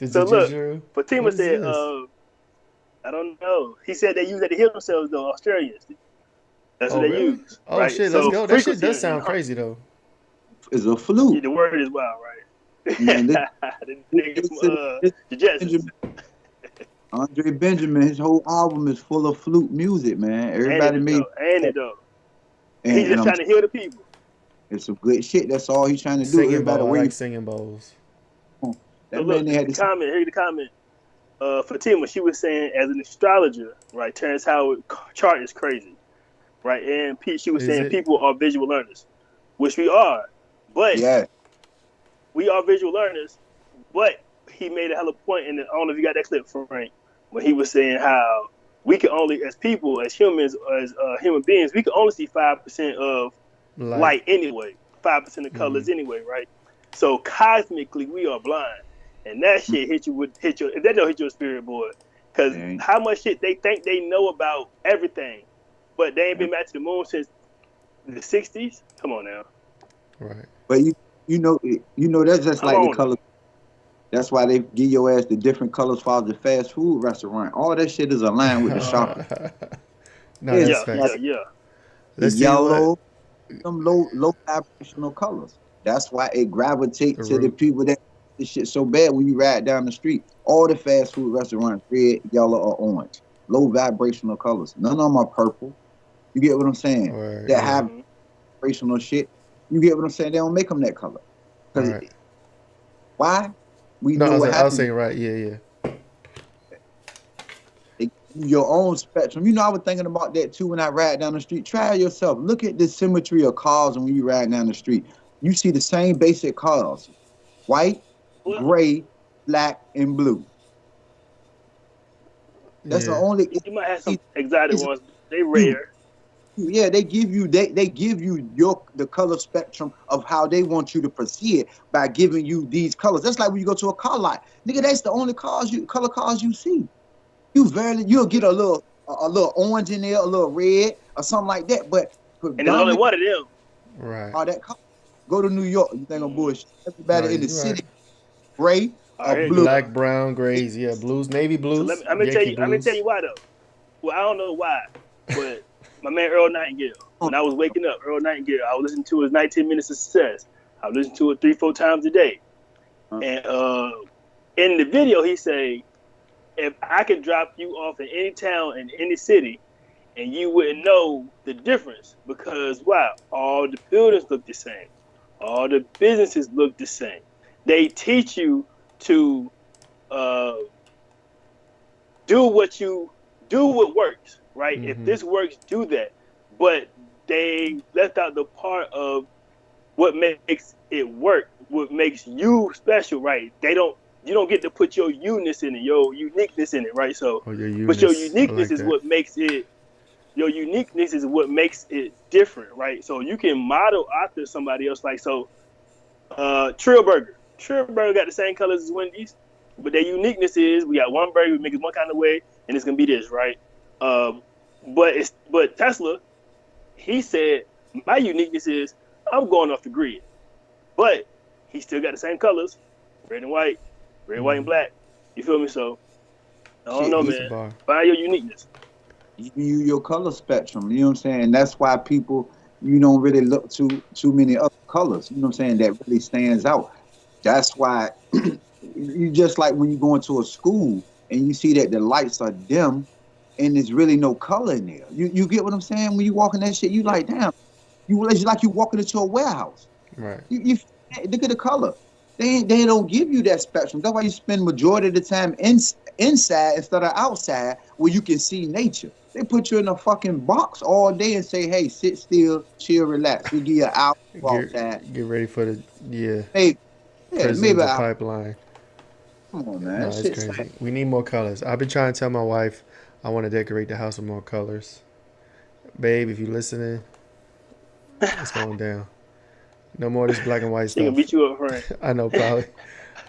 So look, Fatima said, I don't know. He said they use that to heal themselves, though, Australians. That's what they use. Oh, right? shit, let's go. That shit does sound crazy, though. It's a flu. Yeah, the word is wild, right? Man, the niggas, the Jetsons. Andre Benjamin, his whole album is full of flute music, man. Everybody made antidote. He's just trying to heal the people. It's some good shit. That's all he's trying to do. Singing bowl. I like singing bowls. That man, they had the comment. Here's the comment. Fatima, she was saying, as an astrologer, right? Terence Howard chart is crazy, right? And Pete, she was saying people are visual learners, which we are, but we are visual learners. But he made a hell of a point, and I don't know if you got that clip from Frank, when he was saying how we can only, as people, as humans, as human beings, we can only see 5% of light anyway, 5% of colors anyway, right? So cosmically, we are blind, and that shit hit your if that don't hit your spirit, boy, because how much shit they think they know about everything, but they ain't been back to the moon since the 60s. Come on now, right? But you know that's just like the color. That's why they give your ass the different colors for the fast food restaurant. All that shit is aligned with the shopping. No, that's facts. The yellow, some low vibrational colors. That's why it gravitates to the people that this shit so bad when you ride down the street. All the fast food restaurants, red, yellow, or orange. Low vibrational colors. None of them are purple. You get what I'm saying? Right, that have vibrational shit. You get what I'm saying? They don't make them that color. Why? We know what happens. I was saying right. Yeah. Your own spectrum. You know, I was thinking about that too when I ride down the street. Try it yourself. Look at the symmetry of cars when you ride down the street. You see the same basic cars: white, gray, black, and blue. That's the only. You might have some exotic ones. They rare. Yeah, they give you the color spectrum of how they want you to perceive it by giving you these colors. That's like when you go to a car lot, nigga. That's the only color cars you see. You'll get a little orange in there, a little red, or something like that. But and there's only one of them. Right. All that color. Go to New York, you think I'm bullshit. Everybody in the city, gray or blue, black, brown, grays, blues, navy blues. So I'm gonna tell you why though. Well, I don't know why, but. My man Earl Nightingale, when I was waking up, Earl Nightingale, I was listening to his 19 Minutes of Success. I was listening to it 3-4 times a day. And in the video, he say, if I could drop you off in any town in any city, and you wouldn't know the difference, because, wow, all the buildings look the same. All the businesses look the same. They teach you to do what works. Right? Mm-hmm. If this works, do that. But they left out the part of what makes it work, what makes you special, right? You don't get to put your uniqueness in it, right? So, but your uniqueness is what makes it. Your uniqueness is what makes it different, right? So you can model after somebody else, like Trill Burger. Trill Burger got the same colors as Wendy's, but their uniqueness is we got one burger, we make it one kind of way, and it's gonna be this, right? But Tesla, he said, my uniqueness is I'm going off the grid. But he still got the same colors, red and white and black. You feel me? So I don't know, man. Find your uniqueness. Your color spectrum. You know what I'm saying? That's why people, don't really look too many other colors. You know what I'm saying? That really stands out. That's why you just like when you go into a school and you see that the lights are dim. And there's really no color in there. You get what I'm saying? When you walk in that shit, you like, damn. It's like you walking into a warehouse. Right. You look at the color. They don't give you that spectrum. That's why you spend majority of the time inside instead of outside where you can see nature. They put you in a fucking box all day and say, hey, sit still, chill, relax. We give you an hour outside. Get ready for the maybe pipeline. Come on, man. No, it's crazy. We need more colors. I've been trying to tell my wife I want to decorate the house with more colors. Babe, if you're listening, it's going down. No more of this black and white stuff. She can beat you up, Frank. I know, probably.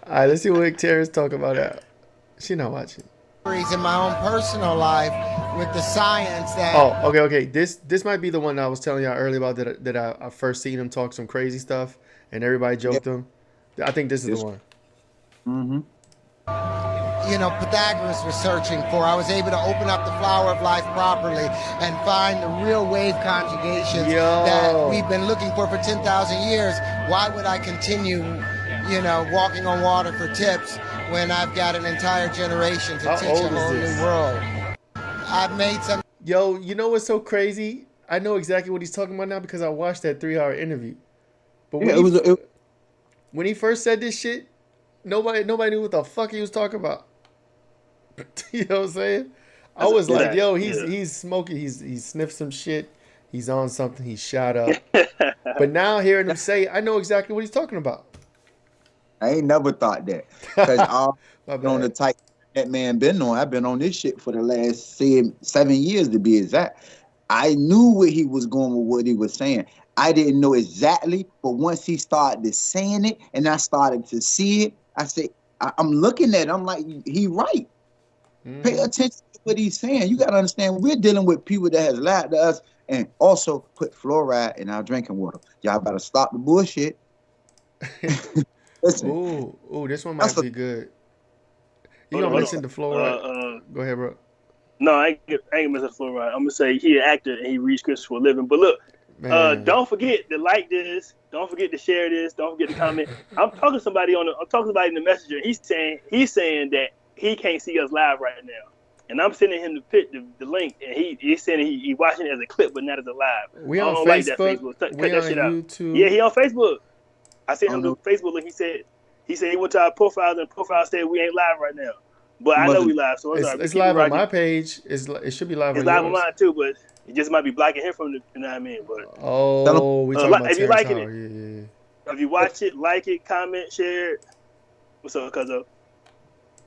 All right, let's see what Terence talk about that. She not watching. In my own personal life with the science that... Oh, okay. This might be the one I was telling y'all earlier about that I first seen him talk some crazy stuff and everybody joked him. I think this is the one. Mm-hmm. Pythagoras was searching for. I was able to open up the flower of life properly and find the real wave conjugations that we've been looking for 10,000 years. Why would I continue you know, walking on water for tips when I've got an entire generation to teach a whole new world. I've made some. Yo, you know what's so crazy? I know exactly what he's talking about now because I watched that 3-hour interview. But when he first said this shit, nobody knew what the fuck he was talking about. You know what I'm saying? I was like, yo, he's smoking. He sniffed some shit. He's on something. He's shot up. But now hearing him say, I know exactly what he's talking about. I ain't never thought that. Because on the type that man been on, I've been on this shit for the last 7 years to be exact. I knew where he was going with what he was saying. I didn't know exactly, but once he started saying it and I started to see it, I said, I'm looking at it, I'm like, he right. Pay attention to what he's saying. You got to understand, we're dealing with people that has lied to us and also put fluoride in our drinking water. Y'all got to stop the bullshit. Listen. Ooh, this one might be good. You gonna mention the fluoride? Go ahead, bro. No, I ain't messing fluoride. I'm gonna say he an actor and he reads scripts for a living. But look, don't forget to like this. Don't forget to share this. Don't forget to comment. I'm talking to somebody in the messenger. He's saying that he can't see us live right now, and I'm sending him the link, and he's saying he watching it as a clip, but not as a live. We on Facebook. Cut that shit out. YouTube. Yeah, he on Facebook. I sent him the Facebook link. He said he went to our profiles and profile said we ain't live right now. But I know we live, so it's live on my page. It should be live on yours. It's live on mine too, but it just might be blocking him from the, you know what I mean? But we talking about if you Terence liking Howard. it, if you watch it, like it, comment, share it. What's up, cuzzo?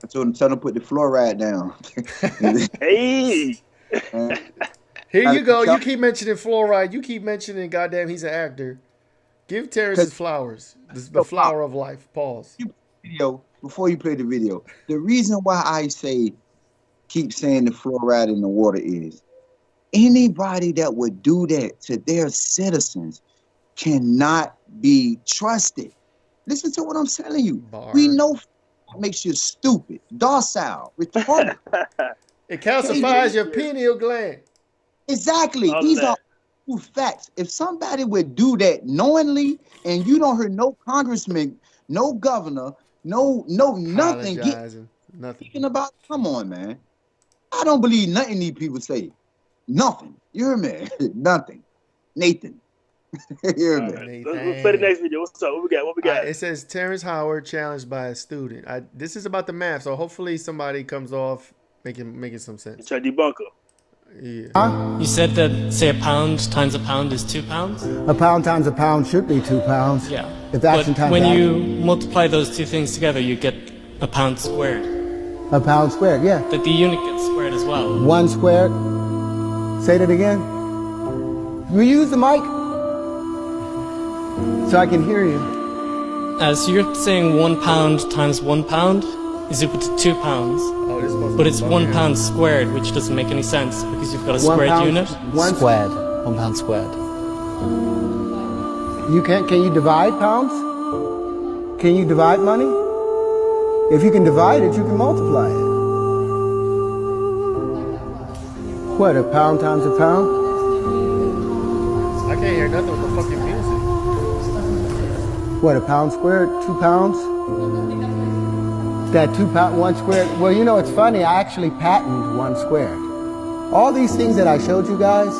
I told him to put the fluoride down. Hey. Here you go. You keep mentioning fluoride. You keep mentioning, goddamn, he's an actor. Give Terrence his flowers. The flower of life. Pause. Before you play the video, the reason why I keep saying the fluoride in the water is anybody that would do that to their citizens cannot be trusted. Listen to what I'm telling you. We know it makes you stupid, docile, retarded. It calcifies your pineal gland. Exactly. These are facts. If somebody would do that knowingly, and you don't hear no congressman, no governor, no nothing, speaking about, come on, man. I don't believe nothing these people say. Nothing. You hear me? Nothing. Nathan. You hear me? Let's play the next video. What's up? What we got? It says Terence Howard challenged by a student. This is about the math, so hopefully somebody comes off making some sense. Try to debunk her. Yeah. You said that, say, a pound times a pound is 2 pounds? A pound times a pound should be 2 pounds. Yeah. If action but times when action. you multiply those two things together, you get a pound squared. A pound squared, yeah. That the unit gets squared as well. 1 squared. Say that again. Will you use the mic? So I can hear you. So you're saying 1 pound times 1 pound is equal to 2 pounds. But it's 1 pound squared, which doesn't make any sense because you've got a squared unit. Squared. 1 pound squared. Can you divide pounds? Can you divide money? If you can divide it, you can multiply it. What, a pound times a pound? I can't hear nothing with the fucking music. What, a pound squared? 2 pounds? That 2 pound, 1 squared. Well, you know, it's funny. I actually patented 1 squared. All these things that I showed you guys,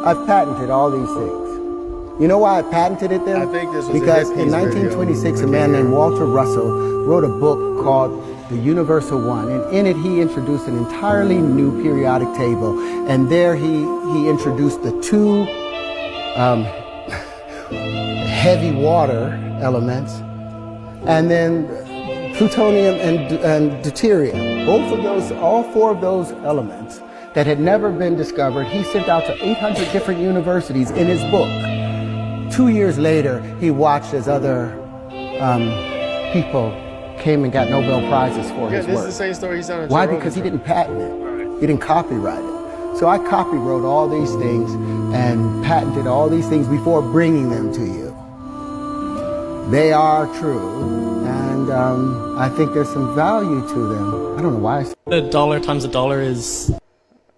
I've patented all these things. You know why I patented it then? I think this was because in 1926, a man named Walter Russell wrote a book called The Universal One, and in it he introduced an entirely new periodic table. And there he introduced the 2 heavy water elements, and then plutonium and deuterium. Both of those, all 4 of those elements that had never been discovered, he sent out to 800 different universities in his book. 2 years later, he watched as other people came and got Nobel Prizes for his work. Yeah, this is the same story he's on. Why? Because he didn't patent it. He didn't copyright it. So I copywrote all these things and patented all these things before bringing them to you. They are true, and I think there's some value to them. I don't know why. The dollar times a dollar is...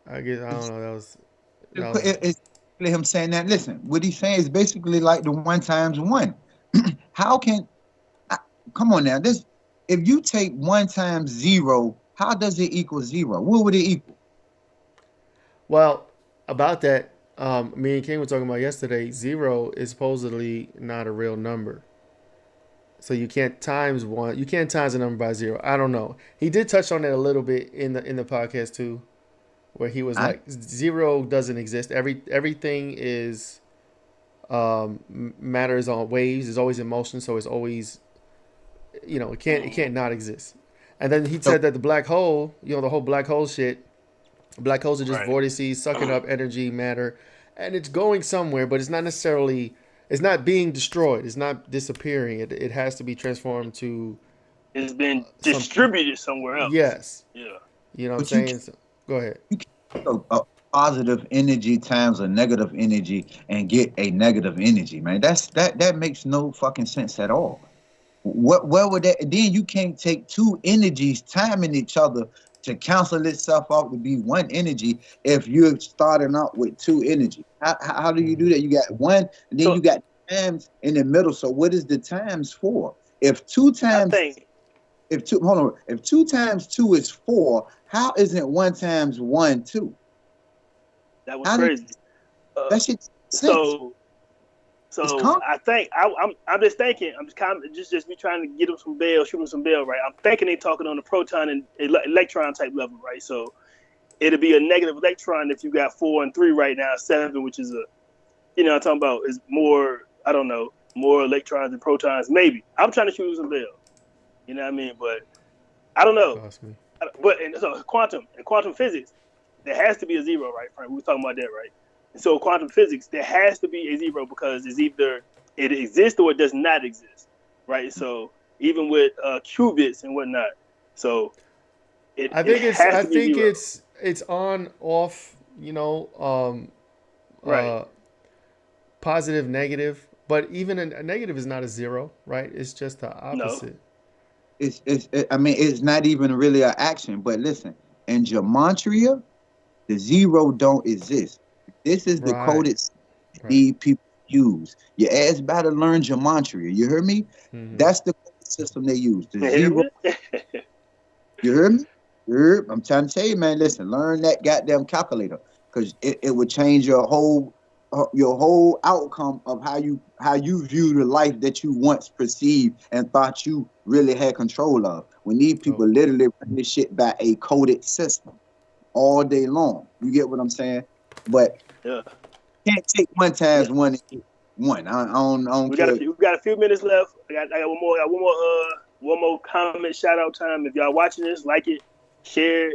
I don't know, It's him saying that. Listen, what he's saying is basically like the 1 times 1. How can... come on now. This, if you take 1 times 0, how does it equal 0? What would it equal? Well, about that, me and King were talking about yesterday. 0 is supposedly not a real number. So you can't times 1. You can't times a number by 0. I don't know. He did touch on it a little bit in the podcast too, where he was like, 0 doesn't exist. Everything is matter is on waves. It's always in motion, so it's always, it can't not exist. And then he said that the black hole, the whole black hole shit. Black holes are just vortices sucking up energy, matter, and it's going somewhere, but it's not necessarily. It's not being destroyed. It's not disappearing. It has to be transformed to. It's been distributed somewhere else. Yes. Yeah. You know what I'm saying? So, go ahead. You can a positive energy times a negative energy and get a negative energy, man. That makes no fucking sense at all. Where would that? Then you can't take 2 energies timing each other to cancel itself out to be 1 energy if you're starting out with 2 energy. How do you do that? You got 1, and then you got times in the middle. So what is the times for? If 2 times, if 2 times 2 is 4, how isn't 1 times 1 2? That was crazy. That shit. So I think I'm just thinking. I'm just kind of just be trying to get them some bail, shoot them some bail, right? I'm thinking they talking on the proton and electron type level, right? So it'll be a negative electron if you got 4 and 3 right now, 7, which is I'm talking about is more. I don't know, more electrons than protons, maybe. I'm trying to shoot some bail. You know what I mean? But I don't know. But so quantum physics, there has to be a 0, right? We were talking about that, right? So quantum physics, there has to be a 0 because it's either it exists or it does not exist, right? So even with qubits and whatnot, so I think it's on off, right? Positive, negative, but even a negative is not a 0, right? It's just the opposite. No. It's not even really an action. But listen, in gematria, the 0 don't exist. This is the coded need people use. Your ass better learn gematria. You heard me? Mm-hmm. That's the system they use. The 0. You heard me? I'm trying to tell you, man. Listen, learn that goddamn calculator because it would change your whole outcome of how you view the life that you once perceived and thought you really had control of. We need people literally run this shit by a coded system all day long. You get what I'm saying? But can't take 1 times 1 and 1. I don't we care. We got a few minutes left. I got one more comment shout out time. If y'all watching this, like it, share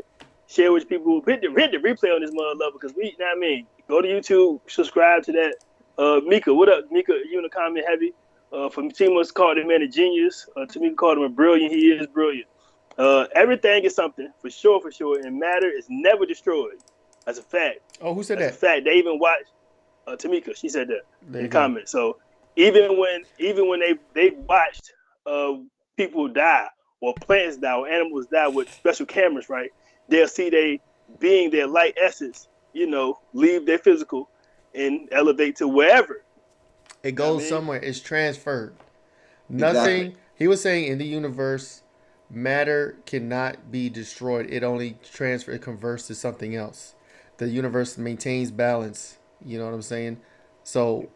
with people. Hit the replay on this mother because we, you know what I mean. Go to YouTube, subscribe to that. Mika, what up? Mika, you in the comment heavy. From Tima's called him man a genius. Tamika called him a brilliant. He is brilliant. Everything is something for sure, and matter is never destroyed. That's a fact. Oh, who said That's that? A fact. They even watched Tamika. She said that in the comments. So even when they watched people die or plants die or animals die with special cameras, right? They'll see they being their light essence, leave their physical and elevate to wherever. It goes somewhere. It's transferred. Nothing. Exactly. He was saying in the universe, matter cannot be destroyed. It only it converts to something else. The universe maintains balance. You know what I'm saying? So,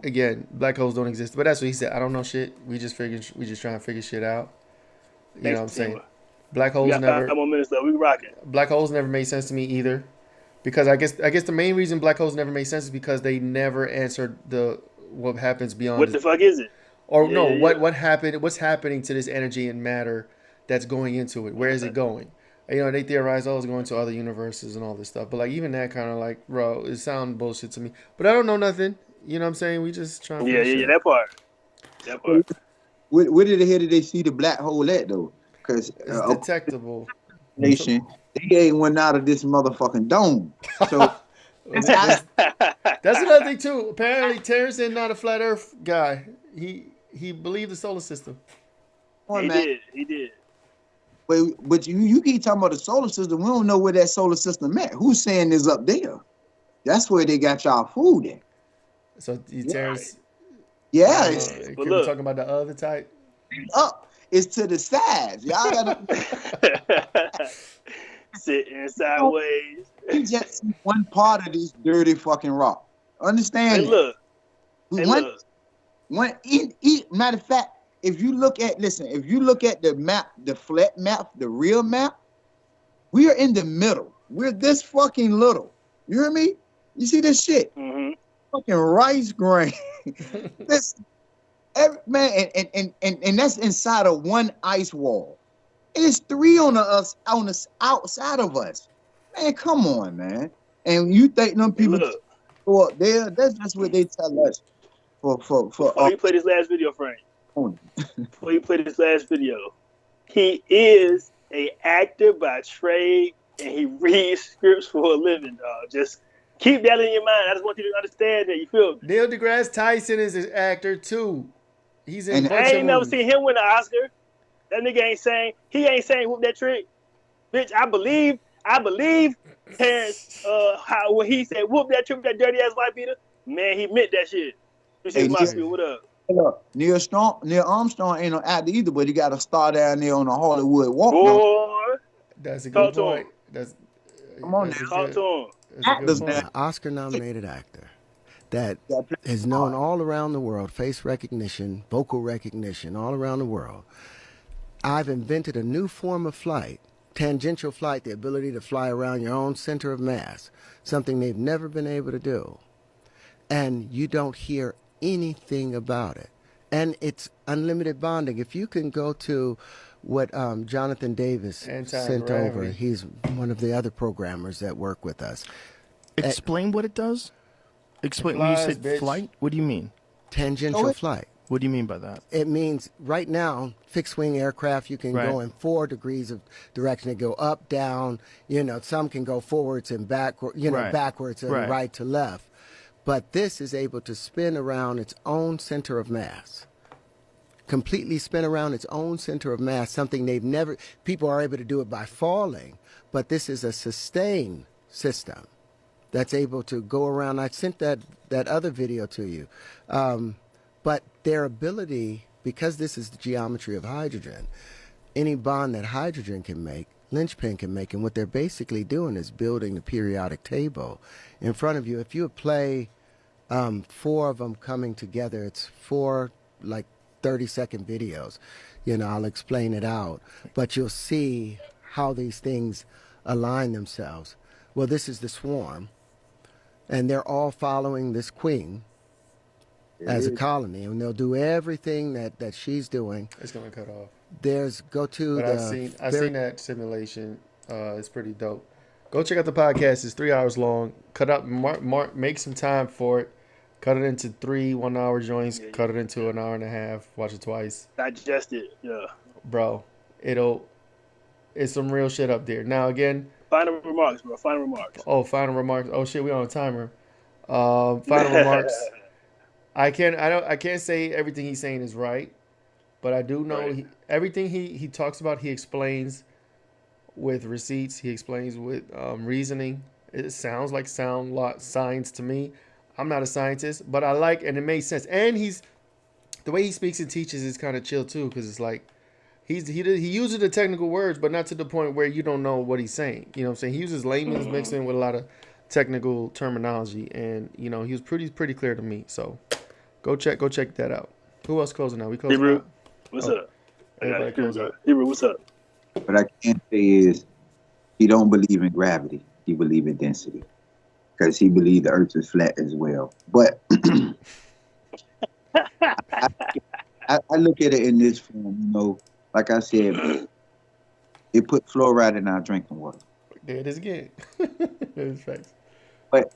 again, black holes don't exist. But that's what he said. I don't know shit. We just trying to figure shit out. You know what I'm saying? Black holes never. 5 more minutes left. We rocking. Black holes never made sense to me either, because I guess the main reason black holes never made sense is because they never answered what happens beyond. What the fuck is it? Or what happened? What's happening to this energy and matter that's going into it? Where is it going? They theorize, it's going to other universes and all this stuff. But like even that kind of like, bro, it sounds bullshit to me. But I don't know nothing. You know what I'm saying? We just trying to that part. Where the hell did they see the black hole at though? Because it's detectable. Nation, they ain't went out of this motherfucking dome. So that's another thing too. Apparently, Terence is not a flat Earth guy. He believed the solar system. He did. But you keep talking about the solar system. We don't know where that solar system at. Who's saying is up there? That's where they got y'all food at. So Terence. Yeah. We're talking about the other type. up. It's to the sides. Y'all gotta sitting sideways. You just see one part of this dirty fucking rock. Understand? Hey, look. Matter of fact, if you look at the map, the flat map, the real map, we are in the middle. We're this fucking little. You hear me? You see this shit? Mm-hmm. Fucking rice grain. Man, and that's inside of one ice wall. It's 3 on the outside of us. Man, come on, man. And you think them people go up there? That's just what they tell us. Before you play this last video, Frank. Before you play this last video, he is an actor by trade, and he reads scripts for a living, dog. Just keep that in your mind. I just want you to understand that. You feel me? Neil deGrasse Tyson is an actor too. He's in. I ain't never seen him win an Oscar. That nigga ain't saying whoop that trick, bitch. I believe Terence when he said whoop that trick with that dirty ass white beater. Man, he meant that shit. What up? Look, Neil Armstrong ain't no actor either, but he got a star down there on the Hollywood Walk. Boy, that's a good point. Come on, talk to him. An Oscar-nominated actor that is known all around the world, face recognition, vocal recognition, all around the world. I've invented a new form of flight, tangential flight, the ability to fly around your own center of mass, something they've never been able to do. And you don't hear anything about it. And it's unlimited bonding. If you can go to what Jonathan Davis sent over, he's one of the other programmers that work with us. Explain what it does. Explain when you say flight. What do you mean? Tangential flight. What do you mean by that? It means right now, fixed wing aircraft, you can go in 4 degrees of direction. They go up, down. Some can go forwards and backward. Backwards and right to left. But this is able to spin around its own center of mass. Completely spin around its own center of mass, something people are able to do it by falling, but this is a sustained system that's able to go around. I sent that other video to you. But their ability, because this is the geometry of hydrogen, any bond that hydrogen can make, linchpin can make, and what they're basically doing is building the periodic table in front of you. If you play 4 of them coming together, it's 4 like 30-second videos. I'll explain it out, but you'll see how these things align themselves. Well, this is the swarm, and they're all following this queen as a colony, and they'll do everything that she's doing. It's gonna cut off. I've seen that simulation. It's pretty dope. Go check out the podcast. It's 3 hours long. Cut up, make some time for it. Cut it into 3 1-hour joints. Cut it into an hour and a half. Watch it twice. Digest it, yeah. Bro, it's some real shit up there. Now again. Final remarks, bro. Final remarks. Oh, final remarks. Oh shit, we on a timer. Final remarks. I can't say everything he's saying is right, but I do know everything he talks about. He explains with receipts. He explains with reasoning. It sounds like science to me. I'm not a scientist, but I like, and it makes sense. And the way he speaks and teaches is kind of chill too, because it's like he uses the technical words, but not to the point where you don't know what he's saying. You know what I'm saying? He uses layman's mixed in with a lot of technical terminology, and he was pretty clear to me. So go check that out. Who else closing out? We closing Hebrew, out? what's up? Everybody close out. Hebrew, what's up? What I can say is he don't believe in gravity. He believe in density. Because he believed the earth is flat as well. But I look at it in this form, like I said, it put fluoride in our drinking water. There it is again. It's facts. But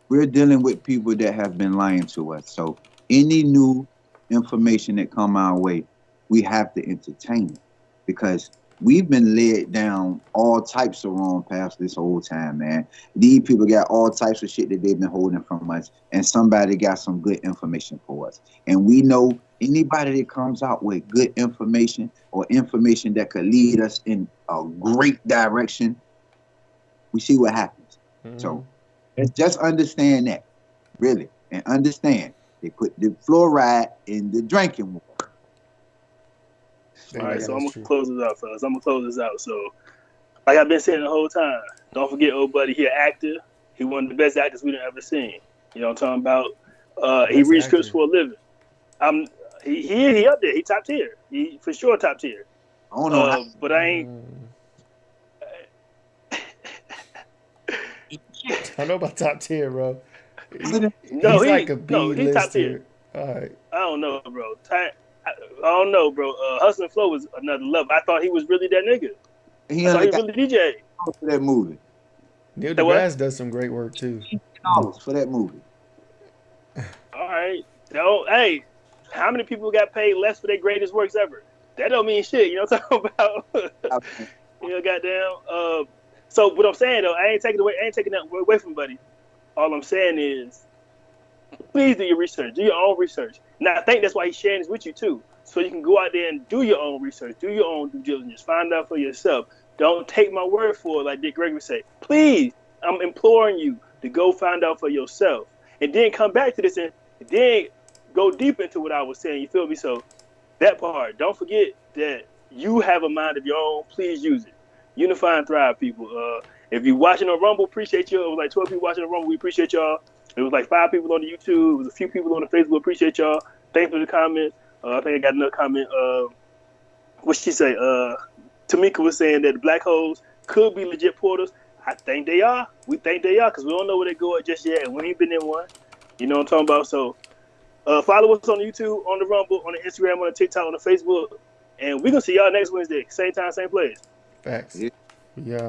we're dealing with people that have been lying to us. So any new information that come our way, we have to entertain it. Because we've been led down all types of wrong paths this whole time, man. These people got all types of shit that they've been holding from us, and somebody got some good information for us. And we know anybody that comes out with good information or information that could lead us in a great direction, we see what happens. Mm-hmm. So let's just understand that, really, and understand they put the fluoride in the drinking water. All right, so I'm gonna close this out, fellas. I'm gonna close this out. So, like I've been saying the whole time, don't forget, old buddy, he an actor. He one of the best actors we've ever seen. You know what I'm talking about? He reads scripts for a living. He up there. He top tier. He for sure top tier. I don't know. But I ain't. I know about top tier, bro. He's like a B he's top tier. All right. I don't know, bro. I don't know, bro. Hustle and Flow was another level. I thought he was really that nigga. I thought he really DJ. For that movie. Neil deGrasse does some great work too. For that movie. All right. Hey, how many people got paid less for their greatest works ever? That don't mean shit. You know what I'm talking about? You know, goddamn. So what I'm saying though, I ain't taking that away from buddy. All I'm saying is, please do your research. Do your own research. Now I think that's why he's sharing this with you too, so you can go out there and do your own research, do your own due diligence, find out for yourself. Don't take my word for it, like Dick Gregory say. Please, I'm imploring you to go find out for yourself, and then come back to this and then go deep into what I was saying. You feel me? So that part. Don't forget that you have a mind of your own. Please use it. Unify and thrive, people. If you're watching on Rumble, appreciate you. It was like 12 people watching on Rumble. We appreciate y'all. It was like 5 people on the YouTube. It was a few people on the Facebook. Appreciate y'all. Thanks for the comments. I think I got another comment. What she say? Tamika was saying that the black holes could be legit portals. I think they are. We think they are because we don't know where they go at just yet, and we ain't been in one. You know what I'm talking about? So follow us on the YouTube, on the Rumble, on the Instagram, on the TikTok, on the Facebook, and we're going to see y'all next Wednesday. Same time, same place. Facts. Yeah.